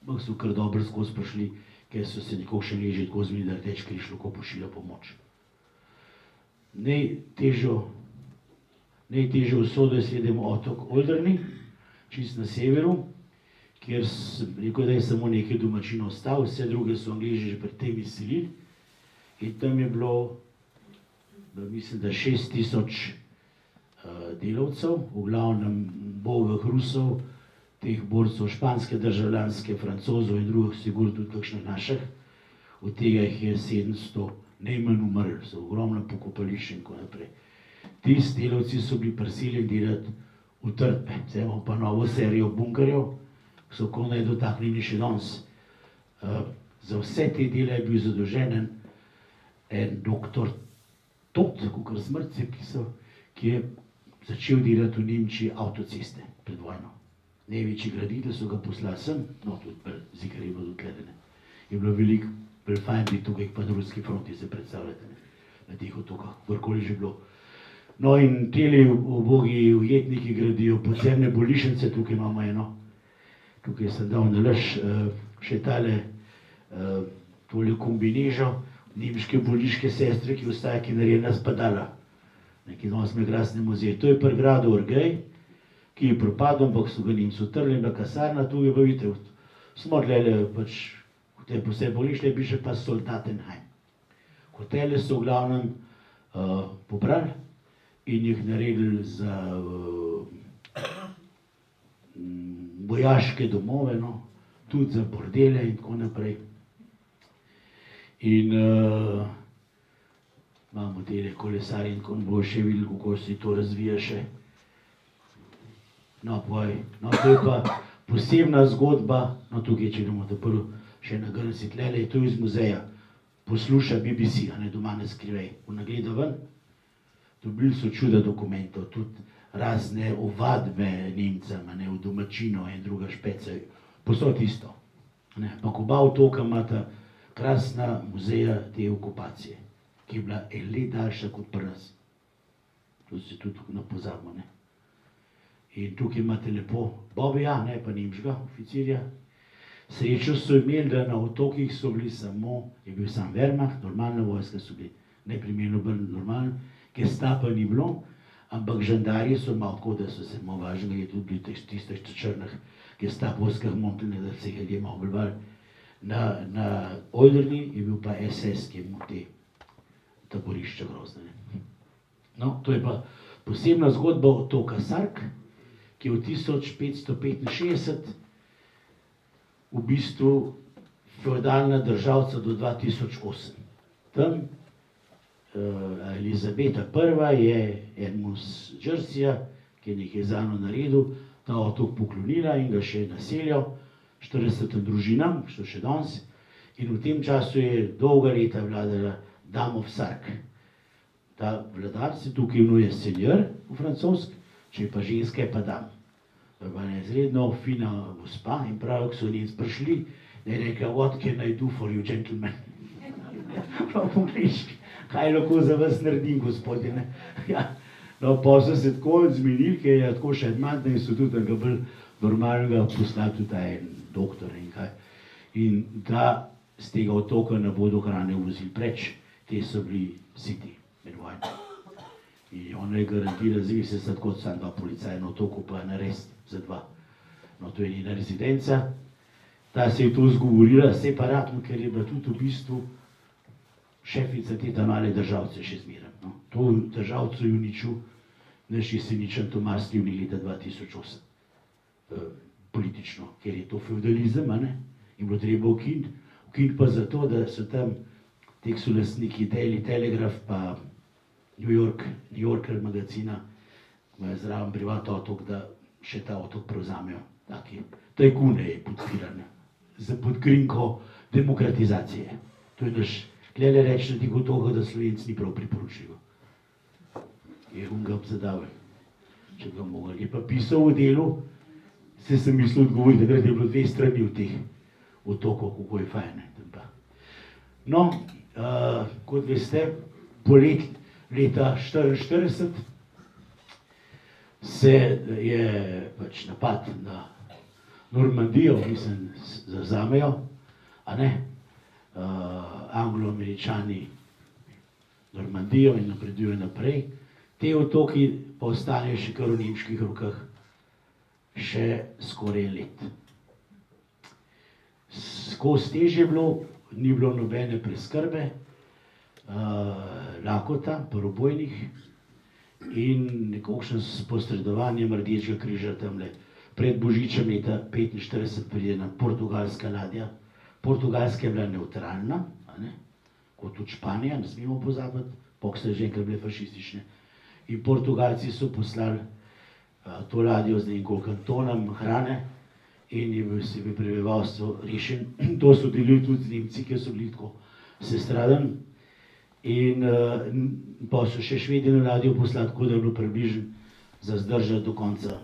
ampak so kar dobro skozi prišli, ker so se nekako še Angleži tako zmenili, da Rdeči križ lahko pošilja pomoč. Najtežjo usodo je sledil otok Alderney, čist na severu, kjer sem rekel, da je samo nekaj domačinov ostal, vse druge so Angleži že pred tem izselili. In tam je bilo, mislim, da 6000 delavcev, v glavnem bogih Rusov, teh borcev španske državljanske, Francozov in drugih, sigurno tudi kakšnih naših. Od tega jih je 700 najmanj umrli, so ogromno pokopališče in tako naprej. Tisti delavci so bili prisiljeni delati v trpe. Zdaj imamo pa novo serijo bunkerjev, ki so komaj dotaknjeni še danes. Za vse te dele je bil zadolžen en doktor Todt, kakor Smrt se je pisal, ki je začel delati v Nemčiji avtoceste pred vojno. Največji graditelj, so ga poslali sem, no tudi bolj zikar je bilo odgledane. Je bilo veliko bolj fajn biti tukaj, pa na ruski fronti, se predstavljate, na teh otokah, kjerkoli že bilo. No in teli ubogi ujetniki gradijo podzemne bolnišnice, tukaj imamo eno, tukaj sem dal na laž še tole kombinežo, nemške bolniške sestre, ki ostaja, ki narejena spadala. Neki nosme krasne muzeje. To je pri gradu Orgej, ki je propadel, ampak so ga Nemci utrli, in bila kasarna, tu je pa vidite, smo tlele pač, te posebej bolnišnice, bi še pa Soldatenheim. Hotele so v glavnem pobrali in jih naredili za vojaške domove, no, tudi za bordele in tako naprej. In imamo tele kolesarje in tako bo še videli, kako se to razvija še. No, povej, no, to je pa posebna zgodba, no, tukaj, če gremo prvo še na Guernsey, tlele je to iz muzeja, posluša BBC, a ne, doma ne skrivaj, v nagleda ven. Dobili so čuda dokumentov, tudi razne ovadbe Nemcem, a ne, v domačino in druga špeca, posod isto. Ampak oba otoka imata krasna muzeja te okupacije, ki je bila let daljša kot pri nas. To se tudi pozabimo, ne. In tukaj imate lepo Bobija, ne, pa nemškega oficirja. Srečo so imeli, da na otokih so bili samo, je bil sam Wehrmacht, normalna vojska so bili neprimerno bolj normalni, Gestapa ni bilo, ampak žandarji so malo tako, da so se malo važnega, je tudi bili tistih črnih gestapovskih montljene, da se je malo bolj bali. Na Alderney je bil pa SS, ki je imel te taborišča grozne. No, to je pa posebna zgodba otoka Sark, ki je v 1565 v bistvu feudalna državca do 2008. Tam Elizabeta I. je enemu z Jerseyja, ki je nekaj zano naredil, ta otok poklonila in ga še naselil. 40 družinam, ki so še danes, in v tem času je dolga leta vladala Dame of Sark. Ta vladar se tukaj imenuje senjor v francosk, če je pa ženska, je pa dam. To je bila izredno fina gospa in prav, ko so njim prišli, da je rekla, what can I do for you, gentlemen? Prav po angliški, kaj lahko za vas naredim, gospodine? Ja. No, pa so se tako zmenili, ker je tako še edmantno in so tudi enega bolj normalnega poslali tudi ta en doktor in kaj. In da z tega otoka ne bodo hrane vozili preč, te so bili siti med vojno. In ona je garantirala, zdaj se tako sam dva policaja na otoku, pa narediti za dva. No, to je njena rezidenca. Ta se je to zgovorila separatno, ker je bila tudi v bistvu šefica te male državce še zmeraj. No, to državco je uničil naš jeseničan Tomas Livni leta 2008. Politično, ker je to feudalizem, a ne? In bilo treba ukiniti. Ukiniti pa zato, da so tam tek so lastniki Daily Telegraph pa New Yorker magazina, imajo zraven privat otok, da še ta otok prevzamejo. Taki tajkune je podpirane, za podkrinko demokratizacije. To je naš, glede reči na tih otokah, da Slovenc ni prav priporočljivo. Je on ga obzadavil, če ga mogli. Je pa pisal v delu, se sem mislil odgovoriti, da je bilo 2 strani v teh otokov, kako je fajn. No, kot veste, poleti leta 1944 se je pač napad na Normandijo, mislim, zavzamejo, a ne, Anglo-Američani Normandijo in napredujejo naprej. Te otoki pa ostanejo še kar v nemških rokah še skoraj let. Skozi težje je bilo, ni bilo nobene preskrbe, lakota, parobojnih in nekakšen s posredovanjem Rdečega križa tamle. Pred Božičem leta 1945 pride na portugalska ladja. Portugalska je bila nevtralna, kot tudi Španija, ne smemo pozabiti, pok se že enkrat bile fašistične. In Portugalci so poslali to ladjo z nekoliko tonom hrane in je bil sebi prebivalstvo rešen. To so delili tudi z Nemci, ki so bili tako sestradani. In pa so še Švedi na ladjo poslali, tako da je bilo približno za zdržati do konca.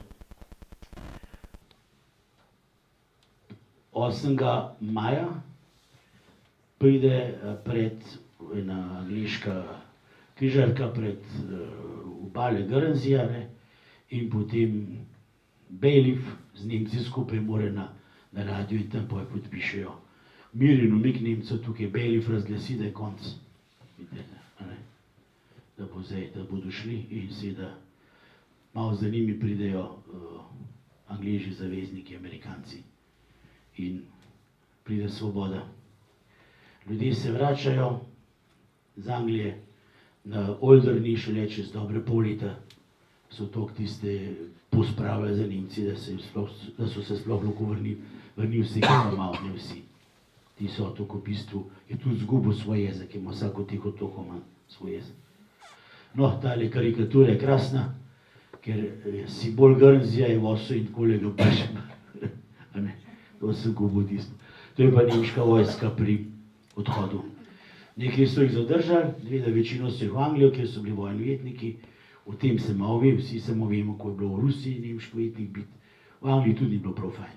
8. maja pride pred ena angliška križarka pred obale Guernseyja in potem Bailiff z Nemci skupaj more na ladjo in tam podpišejo mir in umik Nemcev. Tukaj Bailiff razglasi, da je konc. Da bo zdaj, da bodo šli in seveda malo za njimi pridejo Angleži, zavezniki, Amerikanci in pride svoboda. Ljudje se vračajo z Anglije na Alderney šele čez dobre pol leta. So toliko tiste pospravljali za Nemci, da so se sploh lahko vrnili vsi, ki pa malo, ne vsi. Ti so otok v bistvu, je tudi zgubil svoj jezik, ima vsak od teh otokov ima svoj jezik. No, tale karikatura je krasna, ker simbol Guernseyja je voso in takole ga pašem. To sem gubil tisto. To je pa nemška vojska pri odhodu. Nekaj so jih zadržali, večino so jih v Anglijo, kjer so bili vojni ujetniki. O tem se malo ve, vsi samo vemo, ko je bilo v Rusiji nemški ujetnik biti. V Angliji tudi ni bilo prav fajn.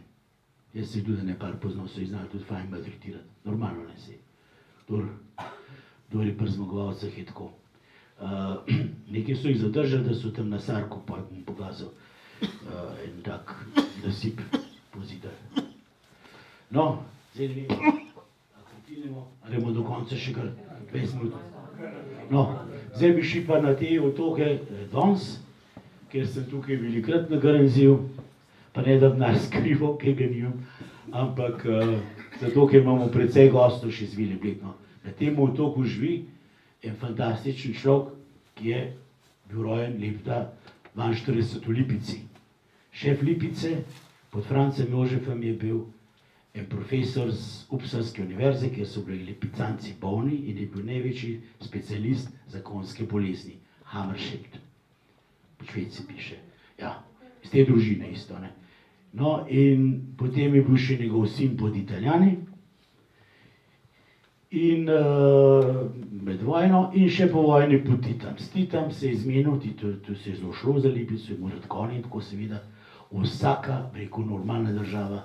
Jaz se tudi nekaj poznal, so jih znali tudi fajn maltretirati. Normalno ne se. Kdor je pri zmagovalcih je tako. Nekaj so jih zadržali, da so tam na Sarku, pa bom pokazal en tak nasip pozidali. No, zdaj ne vemo, gremo do konca še kar 20 minut. No, zdaj bi šli pa na te otoke danes, ker sem tukaj velikrat na Guernseyju, pa ne da bi nas skrival, kaj ga nimam, ampak zato, ker imamo precej gostov še z Velebletno. Na tem otoku živi en fantastičen človek, ki je bil rojen leta 42 v Lipici. Šef Lipice pod Francem Jožefom je bil en profesor z Uppsalske univerze, kjer so bili lipicanci bolni in je bil največji specialist za konjske bolezni. Hammerschild. Po Švedci piše. Ja, iz te družine isto, ne. No, in potem je bil še njegov sin pod Italijani. In med vojno in še po vojni pod Titom. S Titom se je izmenil, tu se je zelo šlo za Lipico, je moral konji in tako seveda. Vsaka, rekel, normalna država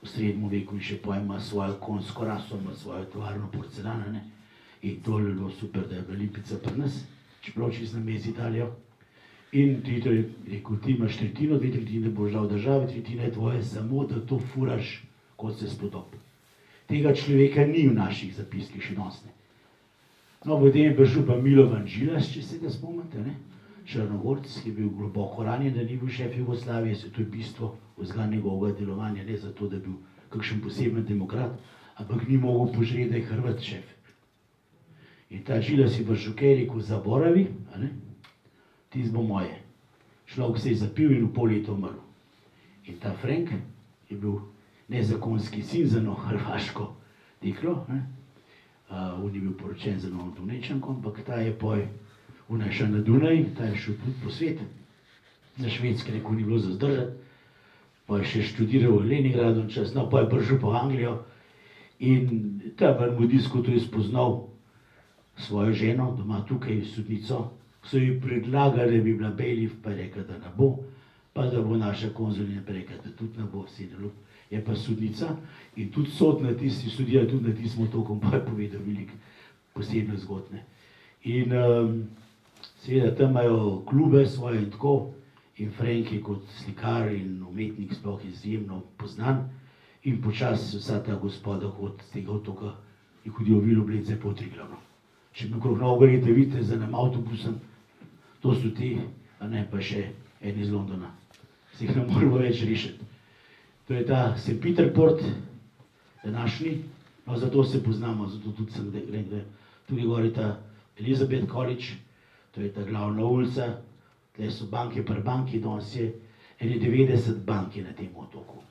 v srednjem veku in še pojem ima svojo konjsko raso, ima svojo tovarno porcelana, ne. In to je bilo super, da je bila Lipica pri nas, čeprav čisto na meji z Italijo. In Tito je rekel, ti imaš tretjino, 2/3 boš dal državi, 1/3 je tvoje, samo da to furaš, kot se spodobi. Tega človeka ni v naših zapiskih še danes, ne. No, potem je prišel pa Milovan Džilas, če se ga spomnite, ne. Črnogorec, ki je bil globoko ranjen, da ni bil šef Jugoslavije, se to je bistvo vsega njegovega delovanja, ne zato, da je bil kakšen poseben demokrat, ampak ni mogel požreti, da je Hrvat šef. In ta Džilas je prišel kaj rekel, zaboravi, a ne, tisto bo moje. Človek se je zapil in v pol leta umrl. In ta Frank je bil nezakonski sin za eno hrvaško deklo, ne. On je bil poročen z eno Dunajčanko, ampak ta je poj šel na Dunaj, ta je šel tudi po svet, na Švedske, rekel, ni bilo za zdržati, pa je še študiral v Leningradu čas, no, pa je prišel po Anglijo in ta Bermudijsko to je spoznal svojo ženo, doma tukaj sodnico, so ji predlagali, da bi bila bailiff, pa je rekla, da ne bo, pa da bo naša konzulinja, pa je rekla, da tudi ne bo, je pa sodnica in tudi sod na tisti, sodija tudi na tistim otokom, pa je povedal veliko posebne zgodne. In seveda tam imajo klube svoje in tako, in Frank je kot slikar in umetnik sploh izjemno poznan in počasi vsa ta gospoda hod z tega otoka je hodijo v Ljubljence po Triglavno. Če bi okrog Novega leta vidite z enim avtobusom, to so ti, a ne pa še en iz Londona. Se jih ne moramo več rešiti. To je ta St. Peter Port, današnji, no zato se poznamo, zato tudi sem gre, tudi gori ta Elizabeth College, to je ta glavna ulica, tle so banke pri banki, danes je 91 bank na tem otoku.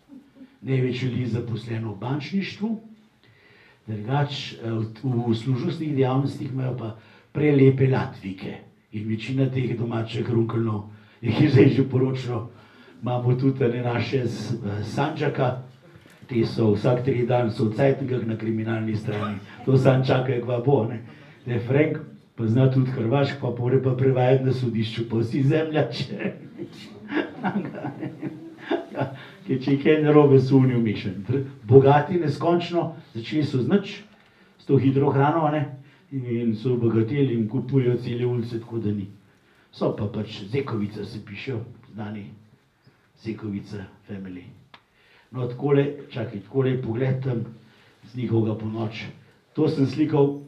Največ ljudi zaposleno v bančništvu, drugač v služnostnih dejavnostih imajo pa prelepe Latvike in večina teh domačih runkelnov, jih je zdaj že poročilo, imamo tudi naše Sandžaka, te so vsak 3 dan so v Cajtnikah na kriminalni strani, to sam čakajo, kva bo, ne. Da je Frank pa zna tudi hrvaško, pa more pa prevajati na sodišču, pa vsi zemljače. Ker če je kaj narobe, so oni vmešani. Bogati neskončno, začeli so z nič, s to hidrohrano, ne, in so obogateli in kupujejo cele ulice, tako da ni. So pa pač Zekovica se pišejo, znani Zekovica family. No, takole, čakaj, takole je pogled tam z njihovega ponoč. To sem slikal,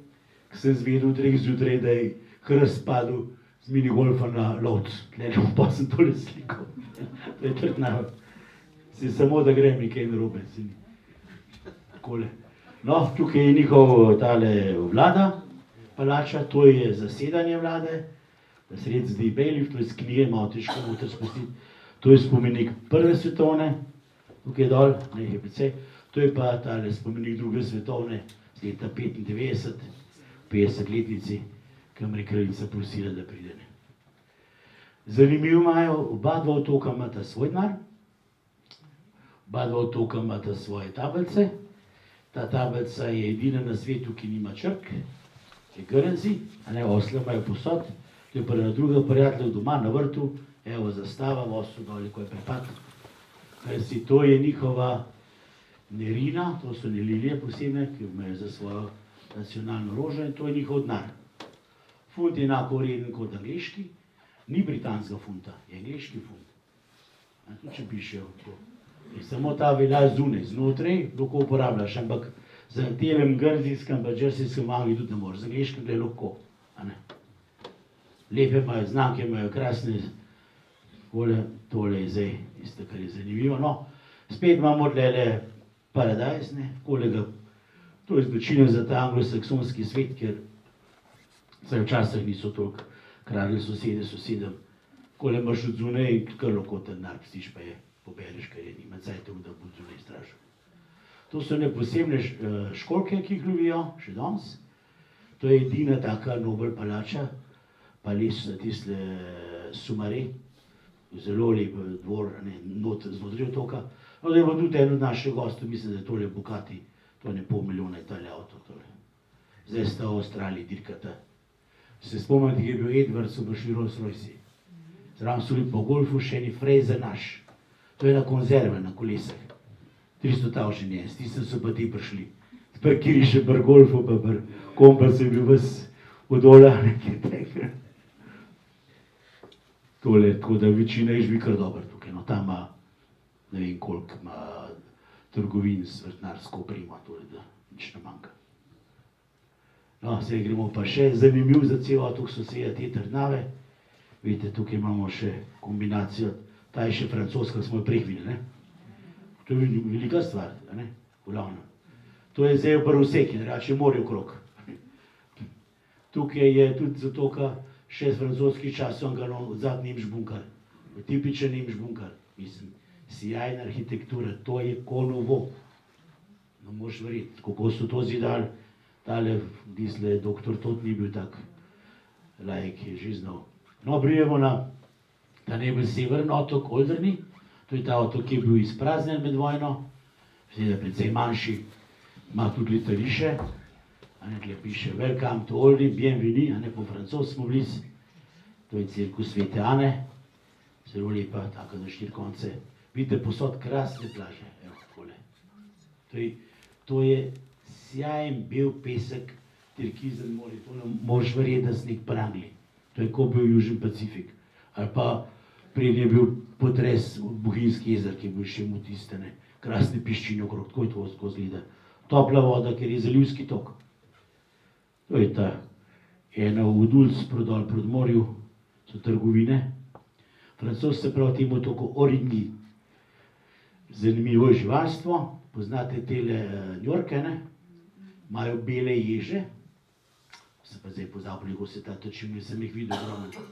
ko sem zvedel 3 zjutraj, da je hrst padel z minigolfa na lovc. Pa sem tole slikal. To je trdnavo. Se samo, da grem nekaj narobe. Takole. No, tukaj je njihov tale vlada, palača, to je zasedanje vlade, da sred zdaj bailiff, to je z knjige, malo težko noter spustiti. To je spomenik prve svetovne, tukaj dol, nekaj precej. To je pa tale spomenik druge svetovne, z leta 95, 50-letnici, kam je kraljica prosila, da pride. Zanimivo imajo, oba dva otoka imata svoj denar, oba dva otoka imata svoje tablice. Ta tablica je edina na svetu, ki nima črk, je Guernsey, a ne, osle imajo posod, to je pa na druga prijatelja doma na vrtu, evo zastava, v oslu doli, ko je prepad. Guernsey, to je njihova nerina, to so nelilije posebne, ki imajo za svojo nacionalno rožo in to je njihov denar. Funt je enako vreden kot angleški, ni britanska funta, je angleški funt. Tudi če pišejo to. In samo ta velja zunaj, znotraj, lahko uporabljaš, ampak za telem guernseyskem pa jerseyskem Angliji tudi ne moreš, z angleškem gre lahko. Lepe imajo znamke, imajo krasne, tole je zdaj isto, kar je zanimivo. No, spet imamo tlele Paradise, kolega. To je značilno za ta anglosaksonski svet, ker se včasih niso toliko kradli sosede sosedem. Kole imaš od zunaj in kar lahko ten denar pstiš, pa je pobereš, ker je nima cajtov, da bo zunaj stražil. To so ne posebne školjke, ki jih lovijo, še danes. To je edina taka Nobel palača, pales na tiste Sumare, zelo lep dvor, znotraj otoka. No, da je pa tudi en od naših gostov, mislim, da je tole Bugatti, to je 500 milijona je tale avto, tole. Zdaj sta v Avstraliji dirkata. Se spomnite, ki je bil Edward, so prišli Rolls Royce. Zraven so bili po golfu še eni Fraser naš. To je na konzerve, na kolesah. 300 tavžen je, s tistem so pa ti prišli. Parkiri še pri golfu, pa pri kompasu je bil ves odola, nekaj tega. Tole, tako da večina je že kar dobro tukaj. No, tam ima, ne vem koliko, ima trgovin s vrtnarsko opremo, tole, da nič ne manjka. No, zdaj gremo pa še zanimiv za cel otok so seveda te Trnave. Vidite, tukaj imamo še kombinacijo, ta je še francoska, smo jo prej videli, ne? To je velika stvar, ne? V glavnem. To je zdaj v vseki, drugače morje okrog. Tukaj je tudi zato, ker še z francoskih časov od zadnji nemš bunkar. Tipičen nemš bunkar, mislim. Sijajna arhitektura, to je konovo. No, moraš verjeti, kako so to zidali. Tale, disle, doktor Tot ni bil tak lajk, je že znal. No, pridemo na ta najbolj severni otok Oldrni. To je ta otok, ki je bil izpraznjen med vojno. Seveda precej manjši, ima tudi letališče. Tle piše Welcome to Oldie, bienvenue, po francoz smo bliz. To je cirkus Svete Ane. Zelo lepa, tako za 4 konce. Vidite, posod krasne plaže. Evo, takole. To je sjajen bel pesek, turkizen morje. To ne moraš verjeti, da sneg prangli. To je kot bil Južni Pacifik. Ali pa prej je bil potres v Bohinjski jezer, ki je bil še mutistene. Krasne piščine okrog, tako je to skozi gleda. Topla voda, ker je zalivski tok. To je ta ena od ulic dol proti morju, so trgovine. Francoz se pravi temu otoku Origny. Zanimivo je živalstvo, poznate tele njorke, ne? Imajo bele ježe. Se pa zdaj pozabili, ko se ta točil, nisem jih videl ogromno.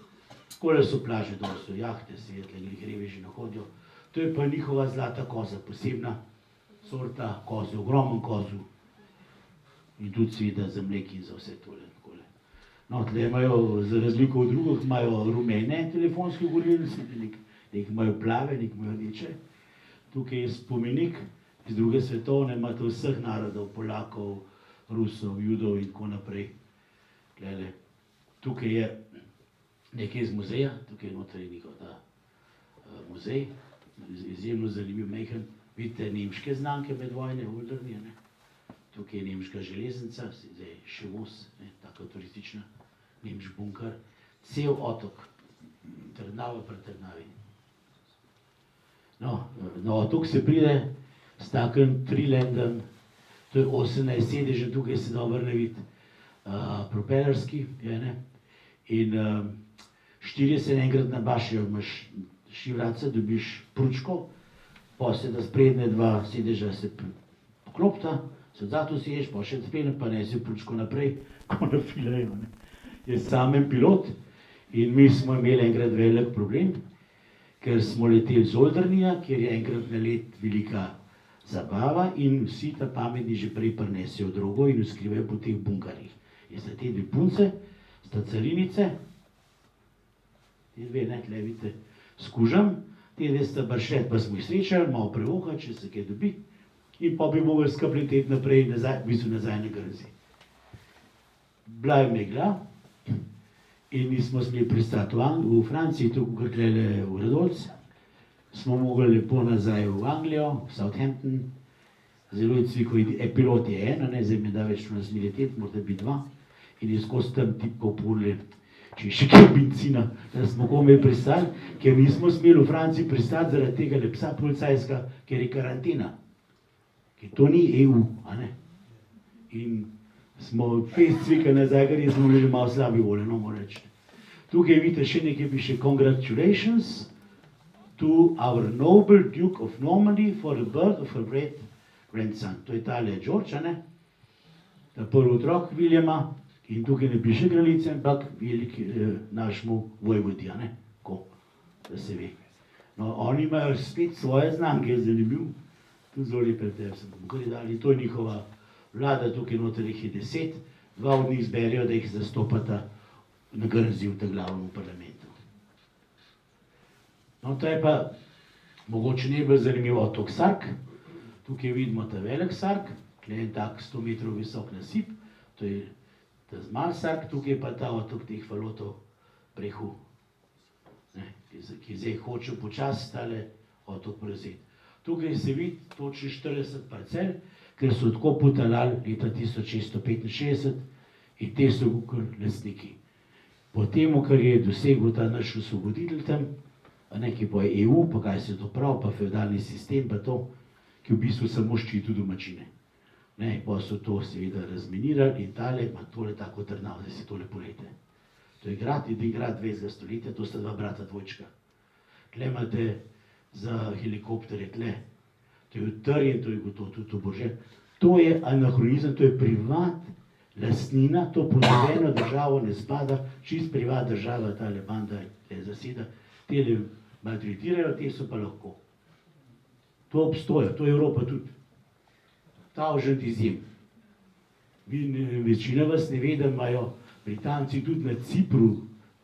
Takole so plaže, dol so jahte, svetle, grih reveži nahodijo. To je pa njihova zlata koza, posebna sorta koze, ogromen kozu. In tudi seveda za mlek in za vse tole. No, tle imajo, za razliko od drugih, imajo rumene telefonske govorilnice, nek imajo plave, nek imajo rdeče. Tukaj je spomenik iz druge svetovne, imate vseh narodov, Polakov, Rusov, Judov in tako naprej. Tukaj je nekaj iz muzeja, tukaj je notri njihov ta muzej, izjemno zanimiv, majhen. Vidite nemške znamke med vojne, Oldrni, ne? Tukaj je nemška železnica, zdaj še voz, taka turistična, nemš bunkar. Cel otok, Trnava pri Trnavi. No, na otok se pride s takim trilandom, to je 18 sedežen, tukaj se dobro ne vidi, propelerski, in 4 se enkrat nabašijo, imaš šivraca, dobiš pručko, pa se da sprednje 2 sedeža se poklopta, se odzad usiješ, pa še sprednje, pa nesi pručko naprej, ko nafilajo. Jaz samem pilot in mi smo imeli enkrat velik problem, ker smo leteli z Oldrnija, kjer je enkrat na let velika zabava in vsi ta pametni že prej prinesejo drogo in skrivajo po teh bunkarjih. In sta te 2 punce, sta carinice, te 2, tle vidite, skužam, te 2 sta bršet, pa smo jih srečali, malo prevoha, če se kaj dobi, in pa bi mogli skapleteti naprej, v bistvu nazaj na Grzi. Bila je megla in mi smo smeli pristati v Franciji, tukaj kot tlele v Radolc, smo mogli lepo nazaj v Anglijo, v Southampton, zelo je cviko, pilot je en, zdaj mi da več nas mi leteti, morda bi 2, in je skozi tam tipko pole, če je še kaj benzina, da smo komaj pristali, ker nismo smeli v Franciji pristati zaradi tega psa policajska, ker je karantena. Ker to ni EU, in smo 5 cvika nazaj, ker smo bili malo slabi volje, no moram reči. Tukaj vidite še nekaj piše, congratulations to our noble Duke of Normandy for the birth of her great grandson. To je tale George, ta prvi otrok Williama, in tukaj ne piše kraljice, ampak veliki našemu vojvodi, ko, da se ve. No, oni imajo spet svoje znamke, je zanimiv, tudi zelo lepe tebe se bomo kar dali, to je njihova vlada, tukaj noter jih je 10, 2 od njih zberijo, da jih zastopata na Grzi v tem glavnem parlamentu. No, to je pa Mogoče najbolj zanimiv otok Sark. Tukaj vidimo ta velik Sark, tukaj je en tak 100 metrov visok nasip, to je ta mal Sark, tukaj pa ta otok teh falotov Prehu, ki zdaj hoče počasi tale otok prevzeti. Tukaj se vidi točno 40 parcel, ker so tako potalali leta 1665 in te so kar lastniki. Po tem, kar je dosegel ta naš osvoboditelj tam, ki pa je EU, pa kaj se to pravi, pa feudalni sistem, pa to, ki v bistvu samo ščiti domačine. Pa so to seveda razminirali in tale ima tole tako trnav, da si tole polete. To je grad, edin grad 20. stoletja, to sta dva brata dvojčka. Tle imate za helikopterje, tle. To je utrjen, to je gotovo tudi obožen. To je anahronizem, to je privat, lastnina, to pod nobeno državo ne spada, čist privat država, tale banda je zaseda, tele maltretirajo, te so pa lahko. To obstoja, to je Evropa tudi. Ta užad izjem. Večina vas ne ve, da imajo Britanci tudi na Cipru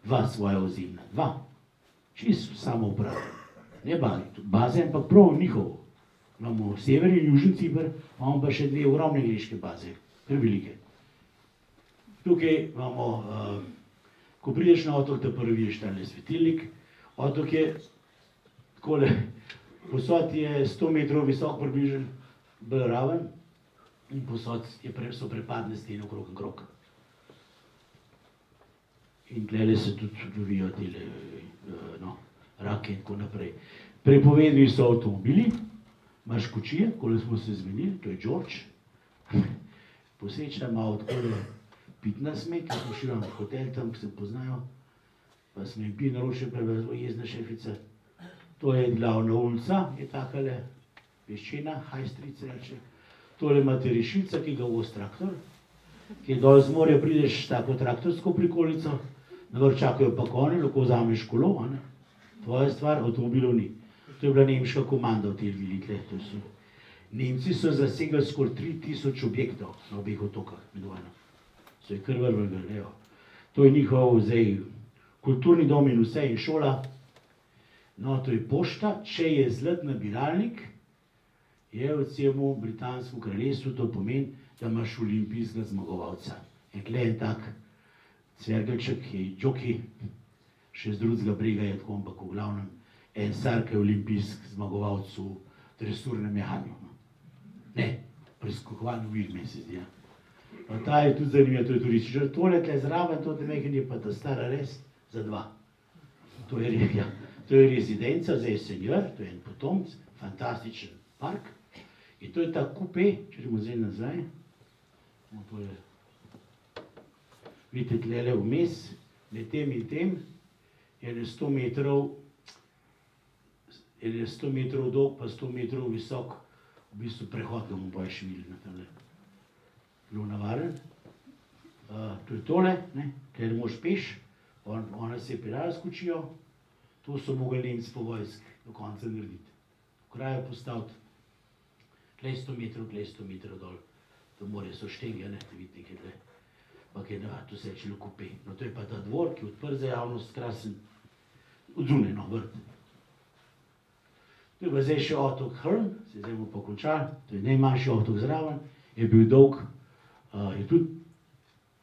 dva svoja ozemlja. Dva. Čist samo upravo. Ne baze, ampak prav njihovo. Imamo severni in južni Cipr, imamo pa še dve ogromne angleške baze, kar velike. Tukaj imamo, ko prideš na otok, da prvi vidiš tale svetilnik. Otok je takole, posod je 100 metrov visok, približen, bolj raven, in posod so prepadne stene okrog in krog. In tlele se tudi lovijo tele rake in tako naprej. Prepovedni so avtomobili, imaš kočije, kole smo se zmenili, to je George. Posečna malo takole pitna sme, ki smo šli v hotel tam, ki se poznajo, pa smo jim pili naročili, pa je bila jezna šefica. To je glavna ulica, je takale peščena, High Street se reče. Tole imate rešilca, ki ga vozi traktor, ki je dol z morja, prideš tako traktorsko prikolico, na vrh čakajo pa konji, lahko vzameš kolo, tvoja stvar, avtomobilov ni. To je bila nemška komanda v tej vili tle. Nemci so zasegli skoraj 3000 objektov na obeh otokah, medvojno. So jih kar vrgli, evo. To je njihov zdaj kulturni dom in vse, in šola. No, to je pošta, če je zlat nabiralnik, je v celemu Britanskem kraljestvu, to pomeni, da imaš olimpijskega zmagovalca. In tle je tak cvergelček, ki je džoki, še z drugega brega je tako, ampak v glavnem en Sark je olimpijski zmagovalc v dresurnem jahanju. Ne, preskokovanju virme se zdi. Pa ta je tudi zanimiva, to je turistična. Tole tle zraven, to je pa ta stara res za dva. To je rezidenca za senjor, to je en potomc, fantastičen park. In to je ta kupe, če gremo zdaj nazaj. Vidite tlele vmes, med tem in tem, je 100 metrov dolg, pa 100 metrov visok, v bistvu prehod, ga bomo pa še videli na tamle. Zelo navaren. To je tole, tle moraš peš, ona se je peljala s kočijo, to so mogli Nemci po vojski do konca narediti. Krajo postaviti, tle 100 metrov dol, do morja so štenge, ne vidite nekaj tle. Ampak je, to se reče Kupe. No, to je pa ta dvor, ki je odprt za javnost, krasen, odzunaj, vrt. To je pa zdaj še otok Hrn, se zdaj bomo pa končali, to je najmanjši otok zraven, je bil dolg, je tudi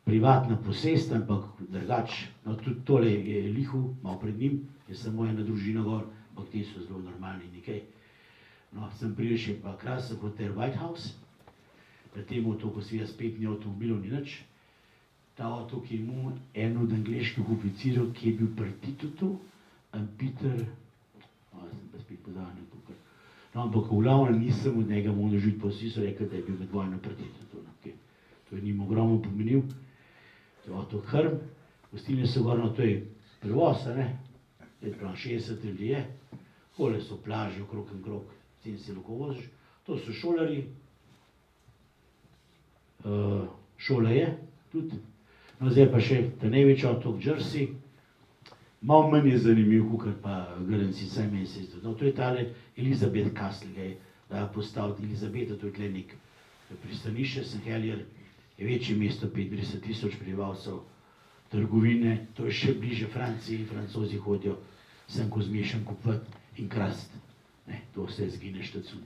privatna posest, ampak drugače, no tudi tole je lihu, malo pred njim, je samo ena družina gor, ampak ti so zelo normalni, nekaj. No, sem prijel še pa krasen hotel White House, na tem otoku seveda spet ni avtomobilov, ni nič. Ta otok je imel en od angleških oficirjev, ki je bil pri Titutu, Peter, sem pa spet pozabil tukaj. No, ampak v glavnem nisem od njega mogel živeti, pa vsi so rekli, da je bil med vojno pri Titutu. To je njim ogromno pomenil. To je otok Hrm, gostilne so gor, no to je prevoz, ne? 60 ljudi je, kole so plaže okrog in krog, cen se lahko voziš. To so šolarji, šola je tudi. No, zdaj pa še ta največji otok Jersey, malo manj je zanimiv, kot pa Guernsey, saj meni se zdi. No, to je tale Elizabeth Castle, ga je postaviti Elizabeta, to je tle nek pristanišče, St. Helier, je večje mesto, 35 000 prebivalcev, trgovine, to je še bliže Franciji, Francozi hodijo sem ko zmešan kupiti in krasti. Ne, to vse zgine štacun.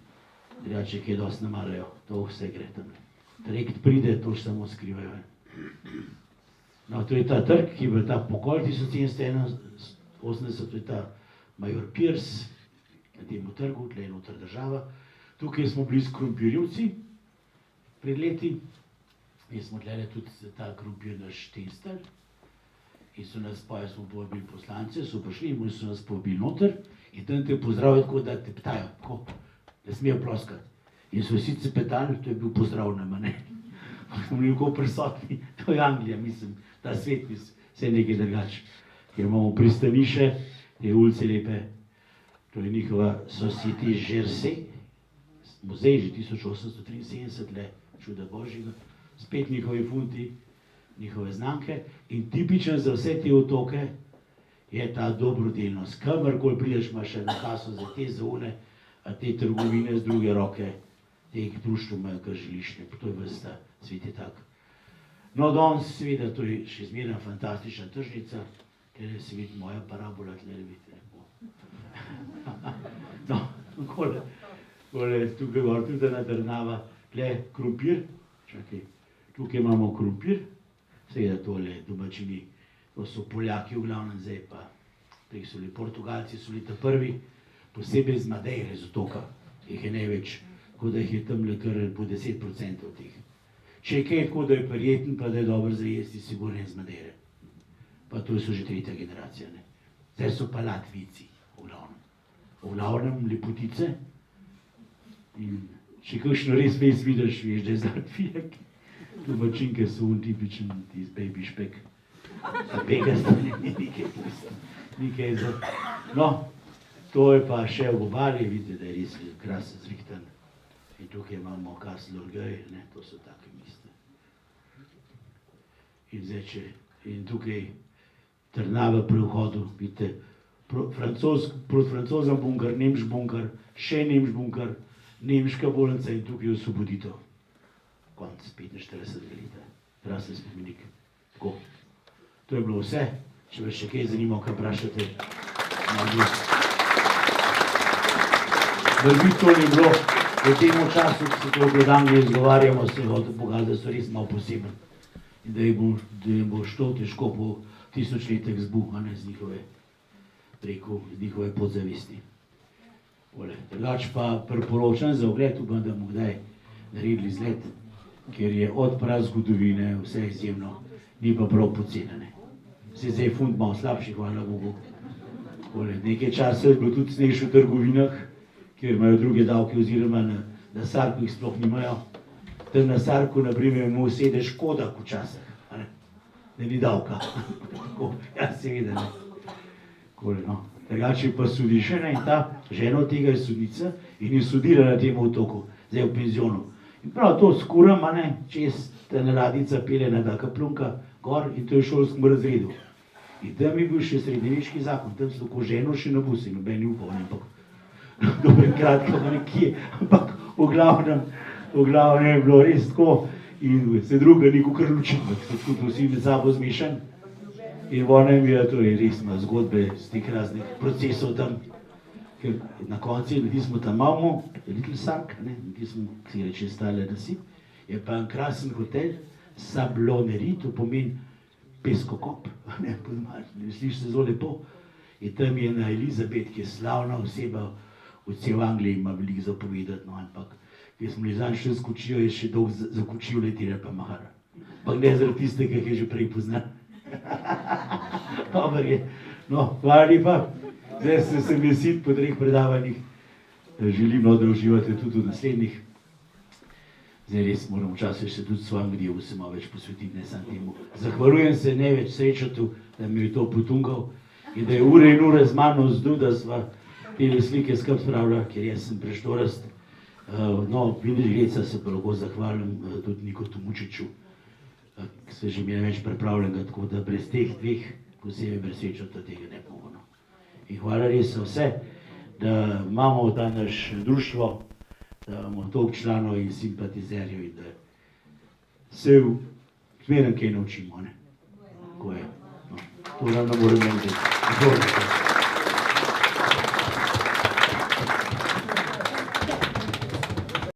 Drugače, ki je dosti namalajo, to vse gre tam. Trajekt pride, to samo skrivajo. No, to je ta trg, ki je bil ta pokol 1781, to je ta Major Pirs, na temu trgu, tle je noter država. Tukaj smo bili s krompirjevci pred leti in smo tle tudi ta krompir naš testar. In so nas, pa smo povabili poslance, so prišli in so nas povabili noter in tam te pozdravijo tako, da te ptajo, tako, da smejo ploskati. In so vsi cepetali, to je bil pozdrav nama, ne. Smo bili tako prisotni, to je Anglija, mislim, ta svet, vse nekaj drugače. Ker imamo pristanišče, te ulice lepe, to je njihova Société Jersey, muzej že 1873, le čuda Božjega, spet njihovi funti, njihove znamke in tipičen za vse te otoke je ta dobrodelnost. Kamorkoli prideš, imaš še na kaso za te zaune, a te trgovine z druge roke, teh društv imajo, kar želiš, ne, to je ves ta svet je tak. No, danes seveda to je še zmerna fantastična tržnica, tle se vidi moja parabola, tle vidite. No, tukaj gor tudi ena trnava, tle krompir, čakaj, tukaj imamo krompir, seveda tole domačini, to so Poljaki v glavnem zdaj pa, prej so bili Portugalci, so bili ta prvi, posebej z Madeire, z otoka, jih je največ, tako da jih je tamle kar po 10% teh. Če je kaj tako, da je prijeten, pa da je dobro za jesti, sigurno z Madeire. Pa to so že tretja generacija, ne. Zdaj so pa Latvijci, v glavnem. V glavnem lepotice in če kakšno res vez vidiš, veš, da je z Latvijek. Domačinke so tipičen tisti baby špek. Begasta, nekaj za... No, to je pa še v obali, vidite, da je res krasen zrihtan. In tukaj imamo Castle Orgueil, ne, to so take mesta. In zdaj, in tukaj Trnava pri vhodu, vidite, proti Francozom bunkar, Nemš bunkar, še Nemš bunkar, nemška bolnica in tukaj Osvoboditev. Konc 45 leta, krasen spomenik. Tako, to je bilo vse, če vas še kaj zanima, kaj vprašate. Vrbi to ni bilo, v tem času, ko se to pred Anglijo izgovarjamo, se je hotel pokazati, da so res malo poseben. In da jim bo šlo težko po 1000 letih zbuhane z njihove, preko njihove podzavesti. Drugač pa priporočam za ogled, upam, da bomo kdaj naredili izlet, ker je od prazgodovine vse izjemno, ni pa prav pocenjene. Se zdaj fund malo slabši, hvala Bogu. Nekaj časa je bilo tudi sneš v trgovinah, kjer imajo druge davke oziroma na Sarku jih sploh nimajo. Tam na Sarku, naprimer, mu sede Škoda včasih, da ni davka. Ja, seveda ne. Drugače pa sodišena in ta žena od tega je sodnica in je sodila na tem otoku, zdaj v penzionu. In prav to skuram, čez ta naradica pelje na taka plunka gor in to je v šolskem razredu. In tam je bil še srednjeveški zakon, tam so tako ženo še na busi, noben ni upal, ampak dober kratka pa nekje, ampak v glavnem je bilo res tako in se druga ni kakor lučitno, so tako vsi med sabo zmešani. In ona je bila, to je res ima zgodbe z teh raznih procesov tam, ker na konci ljudi smo tam imamo, Little Sark, ki smo si reči stale nasip, je pa en krasen hotel, Sabloneri, to pomeni peskokop, sliši se zelo lepo. In tam je ena Elizabet, ki je slavna oseba, v cel Angliji ima veliko zapovedati, no, ampak, ker smo bili zanj še s kočijo, je še dolg za kočijo letira pa mahara. Pa ne zaradi tistega, ki je že prej poznan. Dobar je. No, hvala lepa. Zdaj sem vesit po 3 predavanjih. Želim, da uživate tudi v naslednjih. Zdaj res moram včasih še tudi svojemu delu se malo več posvetiti, ne sam temu. Zahvaljujem se največ Srečatu, da mi je to potungal in da je ure in ure z mano zdel, da sva tele slike skupaj spravila, ker jaz sem preštorast. No, Vinilica se pa lahko zahvalim tudi Niko Tomučiču, ki se že mi je več pripravljenega, tako da brez teh dveh, posebej brez Srečata tega ne bomo. In hvala res za vse, da imamo ta naš društvo, da imamo toliko članov in simpatizerjev in da se zmeraj kaj naučimo, ne? Tako je. To nam ne morem reči.